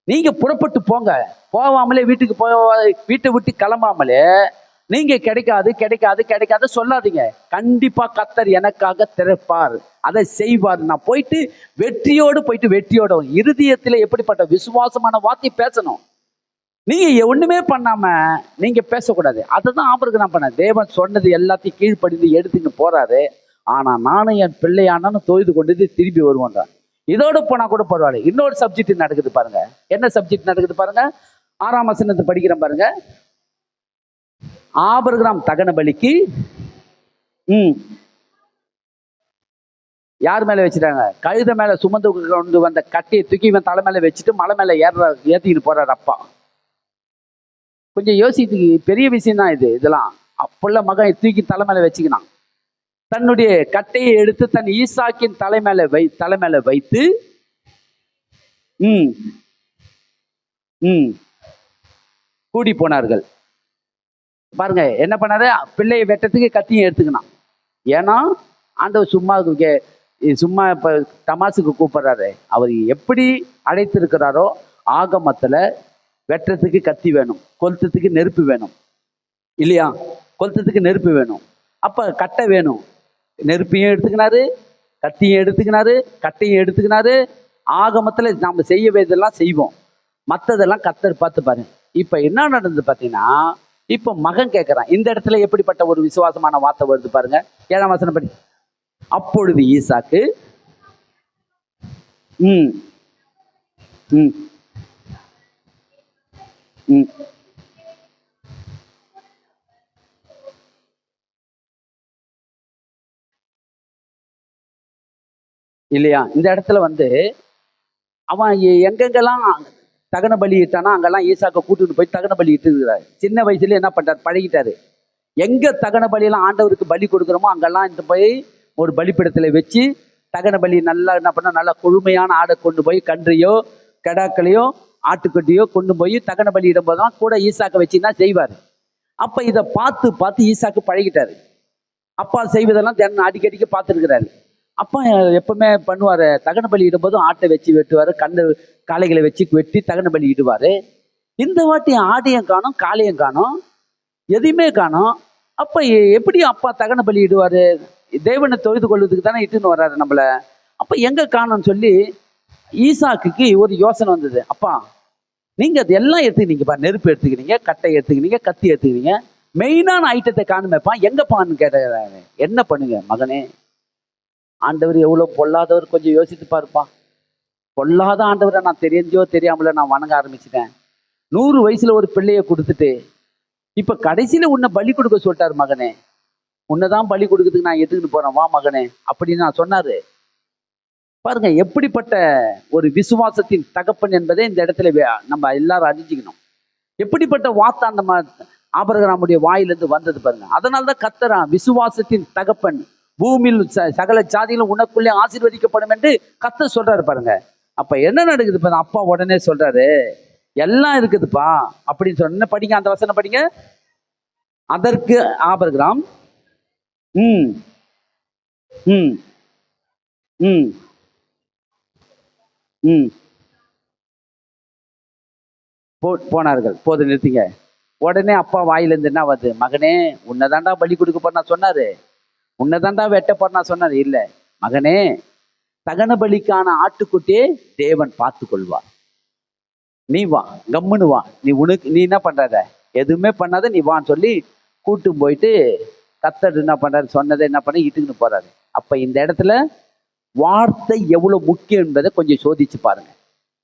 நீங்க புறப்பட்டு போங்க. போவாமலே வீட்டை விட்டு கிளம்பாமலே நீங்க கிடைக்காது கிடைக்காது கிடைக்காது சொல்லாதீங்க. கண்டிப்பா கர்த்தர் எனக்காக திறப்பார், அதை செய்வார். நான் போயிட்டு வெற்றியோட இருதயத்துல எப்படிப்பட்ட விசுவாசமான வார்த்தை பேசணும். நீங்க ஒண்ணுமே பண்ணாம நீங்க பேசக்கூடாது. அதுதான் ஆபிரகாம் பண்ண. தேவன் சொன்னது எல்லாத்தையும் கீழ்ப்படிந்து எடுத்துன்னு போறாரு. ஆனா நானும் என் பிள்ளையானு தொழுது கொண்டு திரும்பி வருவோன்றான். இதோட போனா கூட பரவாயில்ல. இன்னொரு சப்ஜெக்ட் நடக்குது பாருங்க. என்ன சப்ஜெக்ட் நடக்குது பாருங்க. 6ஆம் வசனத்தை படிக்கிறேன் பாருங்க. ஆபிரகாம் தகன பலிக்கு யார் மேல வச்சுட்டாங்க? கழுத மேல சுமந்து கொண்டு வந்த கட்டையை தூக்கி இவன் தலை மேல வச்சுட்டு மலை மேல ஏத்திக்கிட்டு போறாரு அப்பா. கொஞ்சம் யோசித்து, பெரிய விஷயம் தான் இது. இதெல்லாம் அப்புள்ள மகன் தூக்கி தலை மேல வச்சுக்கினான். தன்னுடைய கட்டையை எடுத்து தன் ஈசாக்கின் தலை மேல வைத்து கூடி போனார்கள். பாருங்க என்ன பண்ணாரு, பிள்ளையை வெட்டத்துக்கு கத்தியும் எடுத்துக்கினான். ஏன்னா ஆண்டவர் சும்மா இப்ப தமாசுக்கு கூப்பிடுறாரு. அவர் எப்படி அழைத்திருக்கிறாரோ, ஆகமத்துல வெட்டுறதுக்கு கத்தி வேணும், கொளுத்தத்துக்கு நெருப்பு வேணும் இல்லையா? கொளுத்தத்துக்கு நெருப்பு வேணும், அப்ப கட்டை வேணும். நெருப்பையும் எடுத்துக்கினாரு, கத்தியும் எடுத்துக்கினாரு, கட்டையும் எடுத்துக்கினாரு. ஆகமத்துல நாம செய்ய வேண்டியதெல்லாம் செய்வோம், மற்றதெல்லாம் கர்த்தர் பார்த்து பாருங்க. இப்ப என்ன நடந்தது பார்த்தீங்கன்னா, இப்ப மகன் கேட்கிறான். இந்த இடத்துல எப்படிப்பட்ட ஒரு விசுவாசமான வார்த்தை வருது பாருங்க. 7ஆம் வசனம் படி. அப்பொழுது ஈசாக்கு இல்லையா? இந்த இடத்துல அவன் எங்கெங்கெல்லாம் தகன பலி இட்டானா அங்கெல்லாம் ஈசாக்க கூட்டிட்டு போய் தகன பலி இட்டு இருக்கிறாரு. சின்ன வயசுல என்ன பண்றாரு, பழகிட்டாரு. எங்க தகன பலியெல்லாம் ஆண்டவருக்கு பலி கொடுக்குறோமோ அங்கெல்லாம் இந்த போய் ஒரு பலிப்பிடத்துல வச்சு தகன பலி நல்லா என்ன பண்ண, நல்லா கொழுமையான ஆடை கொண்டு போய் கன்றையோ கெடாக்களையோ ஆட்டுக்கட்டியோ கொண்டு போய் தகன பலி இடும்போதுதான் கூட ஈசாக்க வச்சுன்னா செய்வார். அப்ப இதை பார்த்து பார்த்து ஈசாக்கு பழகிட்டாரு. அப்பா செய்வதெல்லாம் தினம் அடிக்கடிக்கு பார்த்துருக்கிறாரு. அப்பா எப்பவுமே பண்ணுவாரு, தகன பலி இடும்போதும் ஆட்டை வச்சு வெட்டுவாரு, காளைகளை வச்சு வெட்டி தகன பலி இடுவாரு. இந்த வாட்டி ஆடையும் காணும், காளையும் காணும், எதையுமே காணும். அப்ப எப்படி அப்பா தகன பலி இடுவாரு? தேவனை தொழுது கொள்வதுக்கு தானே இட்டுன்னு வர்றாரு நம்மள. அப்ப எங்க காணும்னு சொல்லி ஈசாக்குக்கு ஒரு யோசனை வந்தது. அப்பா நீங்க அது எல்லாம் எடுத்துக்கினீங்கப்பா, நெருப்பு எடுத்துக்கினீங்க, கட்டை எடுத்துக்கினீங்க, கத்தி எடுத்துக்கினீங்க, மெயினான ஐட்டத்தை காணுமேப்பா, எங்கப்பான்னு கேட்டாரு. என்ன பண்ணுங்க மகனே, ஆண்டவர் எவ்வளவு பொல்லாதவர், கொஞ்சம் யோசித்து பாருப்பா. பொல்லாத ஆண்டவரை நான் தெரிஞ்சோ தெரியாமல நான் வணங்க ஆரம்பிச்சிட்டேன். 100 வயசுல ஒரு பிள்ளைய கொடுத்துட்டு இப்ப கடைசியில உன்னை பலி கொடுக்க சொல்லிட்டாரு. மகனே உன்னைதான் பலி கொடுக்கறதுக்கு நான் எடுத்துக்கிட்டு போறேன், வா மகனே அப்படின்னு நான் சொன்னாரு. பாருங்க எப்படிப்பட்ட ஒரு விசுவாசத்தின் தகப்பன் என்பதை இந்த இடத்துல நம்ம எல்லாரும் அறிஞ்சிக்கணும். எப்படிப்பட்ட வார்த்தை அந்த ஆபிரகாமுடைய வாயிலிருந்து வந்தது பாருங்க. அதனால்தான் கர்த்தர் விசுவாசத்தின் தகப்பன், பூமியில் சகல ஜாதிகளும் உனக்குள்ளே ஆசீர்வதிக்கப்படும் என்று கர்த்தர் சொல்றாரு பாருங்க. அப்ப என்ன நடக்குது பாருங்க. அப்பா உடனே சொல்றாரு, எல்லாம் இருக்குதுப்பா அப்படின்னு சொன்ன. படிங்க அந்த வசனம் படிங்க. அதற்கு ஆபிரகாம் ம் ம் போனார்கள். போது நிறுத்திங்க. உடனே அப்பா வாயிலேருந்து என்ன வருது? மகனே, உன்னதாண்டா பலி கொடுக்க போறேன் நான் சொன்னாரு. உன்னதாண்டா வெட்ட போறேன் நான் சொன்னாரு. இல்ல மகனே, தகன பலிக்கான ஆட்டுக்குட்டியே தேவன் பார்த்து கொள்வார். நீ வா, கம்முன்னு வா. நீ என்ன பண்றாத, எதுவுமே பண்ணாத, நீ வான்னு சொல்லி கூட்டு போயிட்டு கத்தர் என்ன பண்றாரு, சொன்னதை என்ன பண்ண இட்டுக்கிட்டு போறாரு. அப்ப இந்த இடத்துல வார்த்தை எவ்வளவு முக்கியம் என்பதை கொஞ்சம் சோதிச்சு பாருங்க.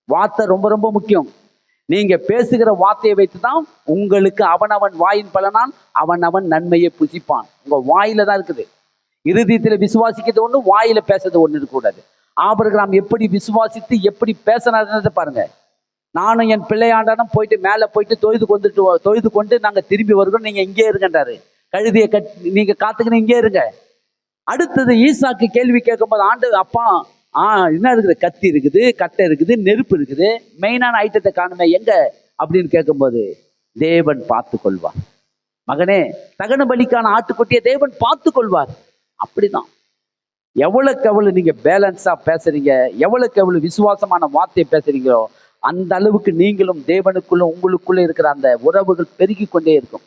வார்த்தை ரொம்ப ரொம்ப முக்கியம். நீங்க பேசுகிற வார்த்தையை வைத்துதான் உங்களுக்கு அவனவன் வாயின் பலனால் அவனவன் நன்மையை புசிப்பான். உங்க வாயில தான் இருக்குது. இருதயத்துல விசுவாசிக்கிறது ஒண்ணு, வாயில பேசுறது ஒண்ணு இருக்கக்கூடாது. ஆபிரகாம் எப்படி விசுவாசித்து எப்படி பேசினார்ன்றதை பாருங்க. நானும் என் பிள்ளையாண்டானும் போயிட்டு மேலே போயிட்டு தொழுது கொண்டு நாங்கள் திரும்பி வருகிறோம், நீங்கள் இங்கே இருங்கன்றாரு. கழுதியை நீங்க காத்துக்கணும், இங்கே இருங்க. அடுத்தது ஈசாக்கு கேள்வி கேட்கும்போது ஆண்டு அப்பா என்ன இருக்குது, கத்தி இருக்குது, கட்டை இருக்குது, நெருப்பு இருக்குது, மெயினான ஐட்டத்தை காணுமே எங்க அப்படின்னு கேட்கும்போது தேவன் பார்த்து கொள்வார். மகனே, தகன பலிக்கான ஆட்டுக்குட்டியை தேவன் பார்த்து கொள்வார். அப்படிதான் எவ்வளவுக்கு எவ்வளவு நீங்க பேலன்ஸா பேசுறீங்க, எவ்வளவுக்கு எவ்வளவு விசுவாசமான வார்த்தையை பேசுறீங்களோ அந்த அளவுக்கு நீங்களும் தேவனுக்குள்ள உங்களுக்குள்ள இருக்கிற அந்த உறவுகள் பெருகி கொண்டே இருக்கும்.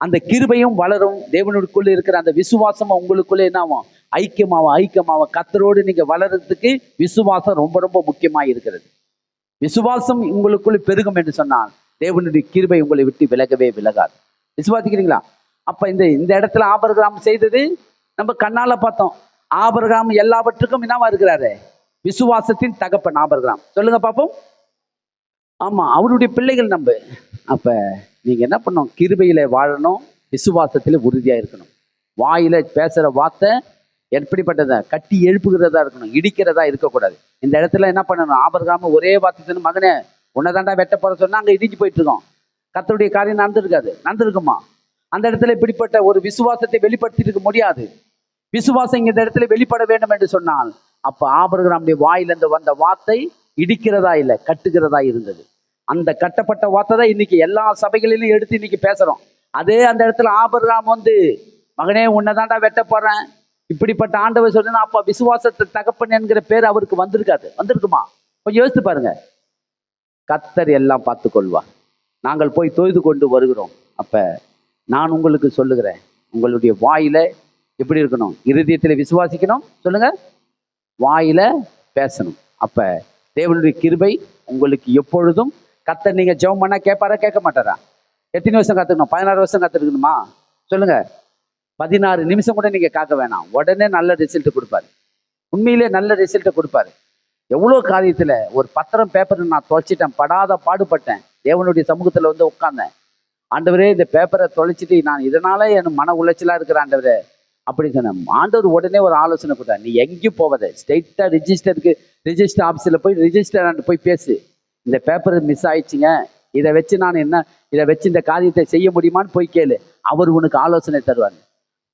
அந்த கிருபையும் வளரும். தேவனுக்குள்ள இருக்கிற அந்த விசுவாசமும் உங்களுக்குள்ள என்ன ஆகும், ஐக்கியமாவும். கத்தரோடு நீங்க வளர்றதுக்கு விசுவாசம் ரொம்ப ரொம்ப முக்கியமா இருக்கிறது. விசுவாசம் உங்களுக்குள்ள பெருகும் என்று சொன்னால் தேவனுடைய கிருபை உங்களை விட்டு விலகவே விலகாது. விசுவாசிக்கிறீங்களா? அப்ப இந்த இடத்துல ஆபிரகாம் செய்தது நம்ம கண்ணால பார்த்தோம். ஆபிரகாம் எல்லாவற்றுக்கும் என்னவா இருக்கிறாரு, விசுவாசத்தின் தகப்பன் ஆபிரகாம். சொல்லுங்க பாப்போம். ஆமா, அவருடைய பிள்ளைகள் நம்ம. அப்ப நீங்க என்ன பண்ணணும், கிருபையில வாழணும், விசுவாசத்துல உறுதியா இருக்கணும். வாயில பேசுற வார்த்தை எப்படிப்பட்டதா, கட்டி எழுப்புகிறதா இருக்கணும், இடிக்கிறதா இருக்கக்கூடாது. இந்த இடத்துல என்ன பண்ணணும், ஆபிரகாம் ஒரே வார்த்தை, மகனே உன்னதாண்டா வெட்ட போற சொன்னா அங்க இடிஞ்சு போயிட்டு இருக்கோம். கர்த்தருடைய காரியம் நடந்திருக்குமா? அந்த இடத்துல இப்படிப்பட்ட ஒரு விசுவாசத்தை வெளிப்படுத்திட்டு இருக்க முடியாது. விசுவாசம் இந்த இடத்துல வெளிப்பட வேண்டும் என்று சொன்னால் அப்ப ஆபிரகாமுடைய வாயிலிருந்து வந்த வார்த்தை இடிக்கிறதா இல்லை, கட்டுகிறதா இருந்தது. அந்த கட்டப்பட்ட வார்த்தை தான் இன்னைக்கு எல்லா சபைகளிலும் எடுத்து இன்னைக்கு பேசுறோம். அதே அந்த இடத்துல ஆபிரகாம் மகனே உன்னதாண்டா வெட்ட போறேன் இப்படிப்பட்ட ஆண்டவர் சொன்னா அப்ப விசுவாசத்தை தகப்பன் என்கிற பேர் அவருக்கு வந்திருக்குமா? கொஞ்சம் யோசித்து பாருங்க. கர்த்தர் எல்லாம் பார்த்து கொள்வார். நாங்கள் போய் தொழுது கொண்டு வருகிறோம். அப்ப நான் உங்களுக்கு சொல்லுகிறேன், உங்களுடைய வாயில எப்படி இருக்கணும், இருதயத்துல விசுவாசிக்கணும், சொல்லுங்க, வாயில பேசணும். அப்ப தேவனுடைய கிருபை உங்களுக்கு எப்பொழுதும். கர்த்தர் நீங்க ஜெபம் பண்ணா கேட்பாரா, கேட்க மாட்டாரா? எத்தனை வருஷம் காத்துக்கணும்? 16 வருஷம் காத்துக்கணுமா? சொல்லுங்க. 16 நிமிஷம் கூட நீங்க காக்க வேணாம், உடனே நல்ல ரிசல்ட் கொடுப்பாரு. உண்மையிலே நல்ல ரிசல்ட்டை கொடுப்பாரு. எவ்வளோ காரியத்துல ஒரு பத்திரம் பேப்பர் நான் தொலைச்சிட்டேன், படாத பாடுபட்டேன், தேவனுடைய சமூகத்துல உட்கார்ந்தேன். ஆண்டவரே இந்த பேப்பரை தொலைச்சிட்டு நான் இதனால என் மன உளைச்சலா இருக்கிற ஆண்டவரே அப்படி சொன்னேன். ஆண்டவர் உடனே ஒரு ஆலோசனை கொடுத்தார். நீ எங்கேயும் போவத, ஸ்ட்ரெயிட்டா ரிஜிஸ்டர் ஆஃபீஸில் போய் ரிஜிஸ்டர் போய் பேசு. இந்த பேப்பர் மிஸ் ஆயிடுச்சுங்க, இதை வச்சு இந்த காரியத்தை செய்ய முடியுமான்னு போய் கேளு, அவர் உனக்கு ஆலோசனை தருவார்.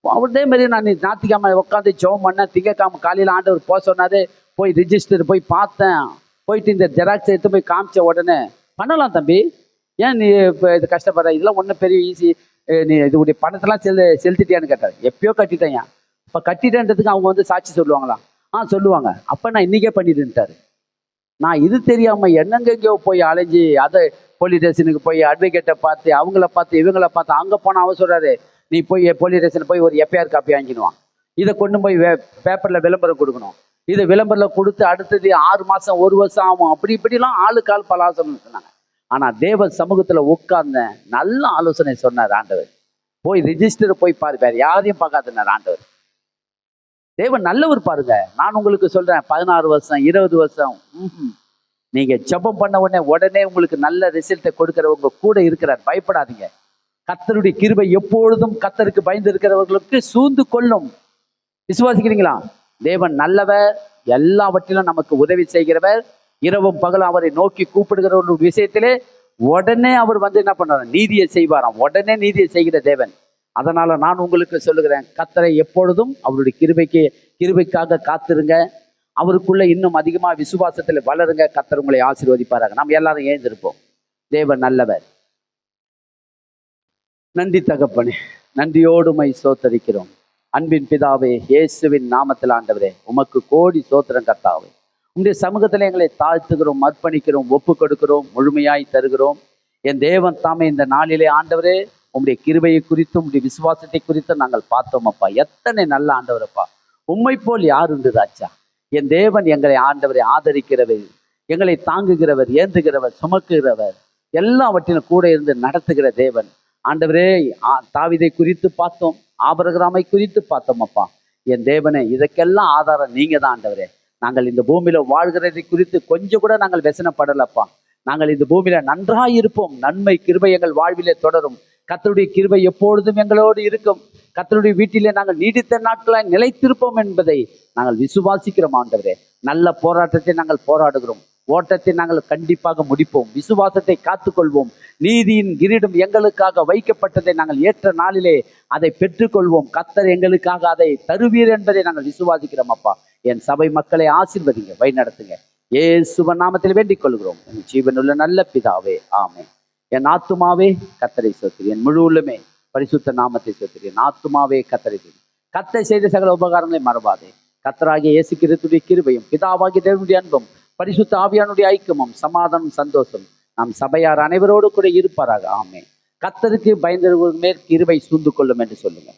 அவர்தே மாதிரி நான் ஞாயிற்றுக்கிழமை உட்காந்து ஜெபம் பண்ணேன். திங்கக்கிழமை காலையில் ஆண்டவர் போக சொன்னாரு. போய் ரிஜிஸ்டர் போய் பார்த்தேன். போயிட்டு இந்த ஜெராக்ஸ் எடுத்து போய் காமிச்ச உடனே பண்ணலாம் தம்பி, ஏன் நீ இப்போ இது கஷ்டப்படுற, இதெல்லாம் ஒன்றும் பெரிய ஈஸி, நீ இதுடைய பணத்தெல்லாம் செலுத்திட்டியான்னு கேட்டார். எப்பயோ கட்டிட்டேன். இப்போ கட்டிட்டேன்றதுக்கு அவங்க சாட்சி சொல்லுவாங்களா? சொல்லுவாங்க. அப்போ நான் இன்னைக்கே பண்ணிட்டுன்ட்டாரு. நான் இது தெரியாம என்னங்கெங்கயோ போய் அலைஞ்சி அதை போலீஸ் ஸ்டேஷனுக்கு போய் அட்வொகேட்டை பார்த்து அவங்கள பார்த்து இவங்கள பார்த்து அங்கே போனால் அவர் சொல்றாரு, நீ போய் போலீஸ் ஸ்டேஷன் போய் ஒரு எஃப்ஐஆர் காப்பி வாங்கிடுவான், இதை கொண்டு போய் பேப்பரில் விளம்பரம் கொடுக்கணும், இதை விளம்பரம் கொடுத்து அடுத்தது 6 மாதம் 1 வருஷம் ஆகும், அப்படி இப்படிலாம் ஆளுக்கால் பல ஆலோசனை சொன்னாங்க. ஆனால் தேவ சமூகத்தில் உட்கார்ந்த நல்ல ஆலோசனை சொன்னார் ஆண்டவர். போய் ரிஜிஸ்டர் போய் பாரு, வேற யாரையும் பார்க்காதுன்னார் ஆண்டவர். தேவன் நல்லவர் பாருங்க. நான் உங்களுக்கு சொல்றேன், 16 வருஷம் 20 வருஷம் நீங்க ஜெபம் பண்ண உடனே உங்களுக்கு நல்ல ரிசல்ட்டை கொடுக்கிறவங்க கூட இருக்கிறார். பயப்படாதீங்க. கர்த்தருடைய கிருபை எப்பொழுதும் கர்த்தருக்கு பயந்து இருக்கிறவர்களுக்கு சூழ்ந்து கொள்ளும். விசுவாசிக்கிறீங்களா? தேவன் நல்லவர், எல்லாவற்றிலும் நமக்கு உதவி செய்கிறவர். இரவும் பகலும் அவரை நோக்கி கூப்பிடுகிற ஒரு விஷயத்திலே உடனே அவர் என்ன பண்றாரு, நீதியை செய்வாராம். உடனே நீதியை செய்கிற தேவன். அதனால நான் உங்களுக்கு சொல்லுகிறேன், கர்த்தரை எப்பொழுதும் அவருடைய கிருபைக்காக காத்திருங்க. அவருக்குள்ள இன்னும் அதிகமா விசுவாசத்துல வளருங்க. கர்த்தர் உங்களை ஆசீர்வதிப்பாராங்க. நாம் எல்லாரும் ஏந்திருப்போம். தேவன் நல்லவர். நன்றி தகப்பனே, நன்றியோடு மை சோத்தரிக்கிறோம். அன்பின் பிதாவே, இயேசுவின் நாமத்தில் ஆண்டவரே, உமக்கு கோடி சோத்திரம் கர்த்தாவே. உங்களுடைய சமூகத்தில் எங்களை தாழ்த்துகிறோம், அர்ப்பணிக்கிறோம், ஒப்பு கொடுக்கிறோம், முழுமையாய் தருகிறோம். என் தேவன் தாமே இந்த நாளிலே ஆண்டவரே, உங்களுடைய கிருபையை குறித்தும் உங்களுடைய விசுவாசத்தை குறித்தும் நாங்கள் பார்த்தோம் அப்பா. எத்தனை நல்ல ஆண்டவரப்பா, உம்மை போல் யார் உண்டு ராஜா. என் தேவன் எங்களை ஆண்டவரை ஆதரிக்கிறவர், எங்களை தாங்குகிறவர், ஏந்துகிறவர், சுமக்குகிறவர், எல்லாவற்றிலும் கூட இருந்து நடத்துகிற தேவன் ஆண்டவரே. தாவீதை குறித்து பார்த்தோம், ஆபிரகாமை குறித்து பார்த்தோம் அப்பா. என் தேவனே, இதற்கெல்லாம் ஆதாரம் நீங்க தான் ஆண்டவரே. நாங்கள் இந்த பூமியில வாழ்கிறதை குறித்து கொஞ்சம் கூட நாங்கள் व्यसனப்படலப்பா. நாங்கள் இந்த பூமியில நன்றாய் இருப்போம். நன்மை கிருபை எங்கள் வாழ்விலே தொடரும். கர்த்தருடைய கிருபை எப்பொழுதும் எங்களோடு இருக்கும். கர்த்தருடைய வீட்டிலே நாங்கள் நீடித்த நாட்களாய் நிலைத்திருப்போம் என்பதை நாங்கள் விசுவாசிக்கிறோம் ஆண்டவரே. நல்ல போராட்டத்தை நாங்கள் போராடுகிறோம். ஓட்டத்தை நாங்கள் கண்டிப்பாக முடிப்போம். விசுவாசத்தை காத்துக்கொள்வோம். நீதியின் கிரீடம் எங்களுக்காக வைக்கப்பட்டதை நாங்கள் ஏற்ற நாளிலே அதை பெற்றுக்கொள்வோம். கர்த்தர் எங்களுக்காக அதை தருவீர் என்பதை நாங்கள் விசுவாசிக்கிறோம் அப்பா. என் சபை மக்களை ஆசீர்வதிங்க, வழி நடத்துங்க. இயேசுவின் நாமத்தில் வேண்டிக் கொள்கிறோம், என் ஜீவனுள்ள நல்ல பிதாவே, ஆமென். என் ஆத்துமாவே கர்த்தரை ஸ்தோத்திரி, என் முழு உள்ளமே பரிசுத்த நாமத்தை ஸ்தோத்திரி. என் ஆத்துமாவே கர்த்தரை ஸ்தோத்திரி. கர்த்தர் செய்த சகல உபகாரங்களை மறவாதே. கர்த்தராகிய இயேசு கிறிஸ்துவின் கிருபையும் பிதாவாகிய தேவனுடைய அன்பும் பரிசுத்த ஆவியானுடைய ஐக்கியமும் சமாதானம் சந்தோஷம் நம் சபையார் அனைவரோடு கூட இருப்பாராக. ஆமென். கர்த்தருக்கு பயந்தவர்கள் மேல் கிருபை சூழ்ந்து கொள்ளும் என்று சொல்லுங்க.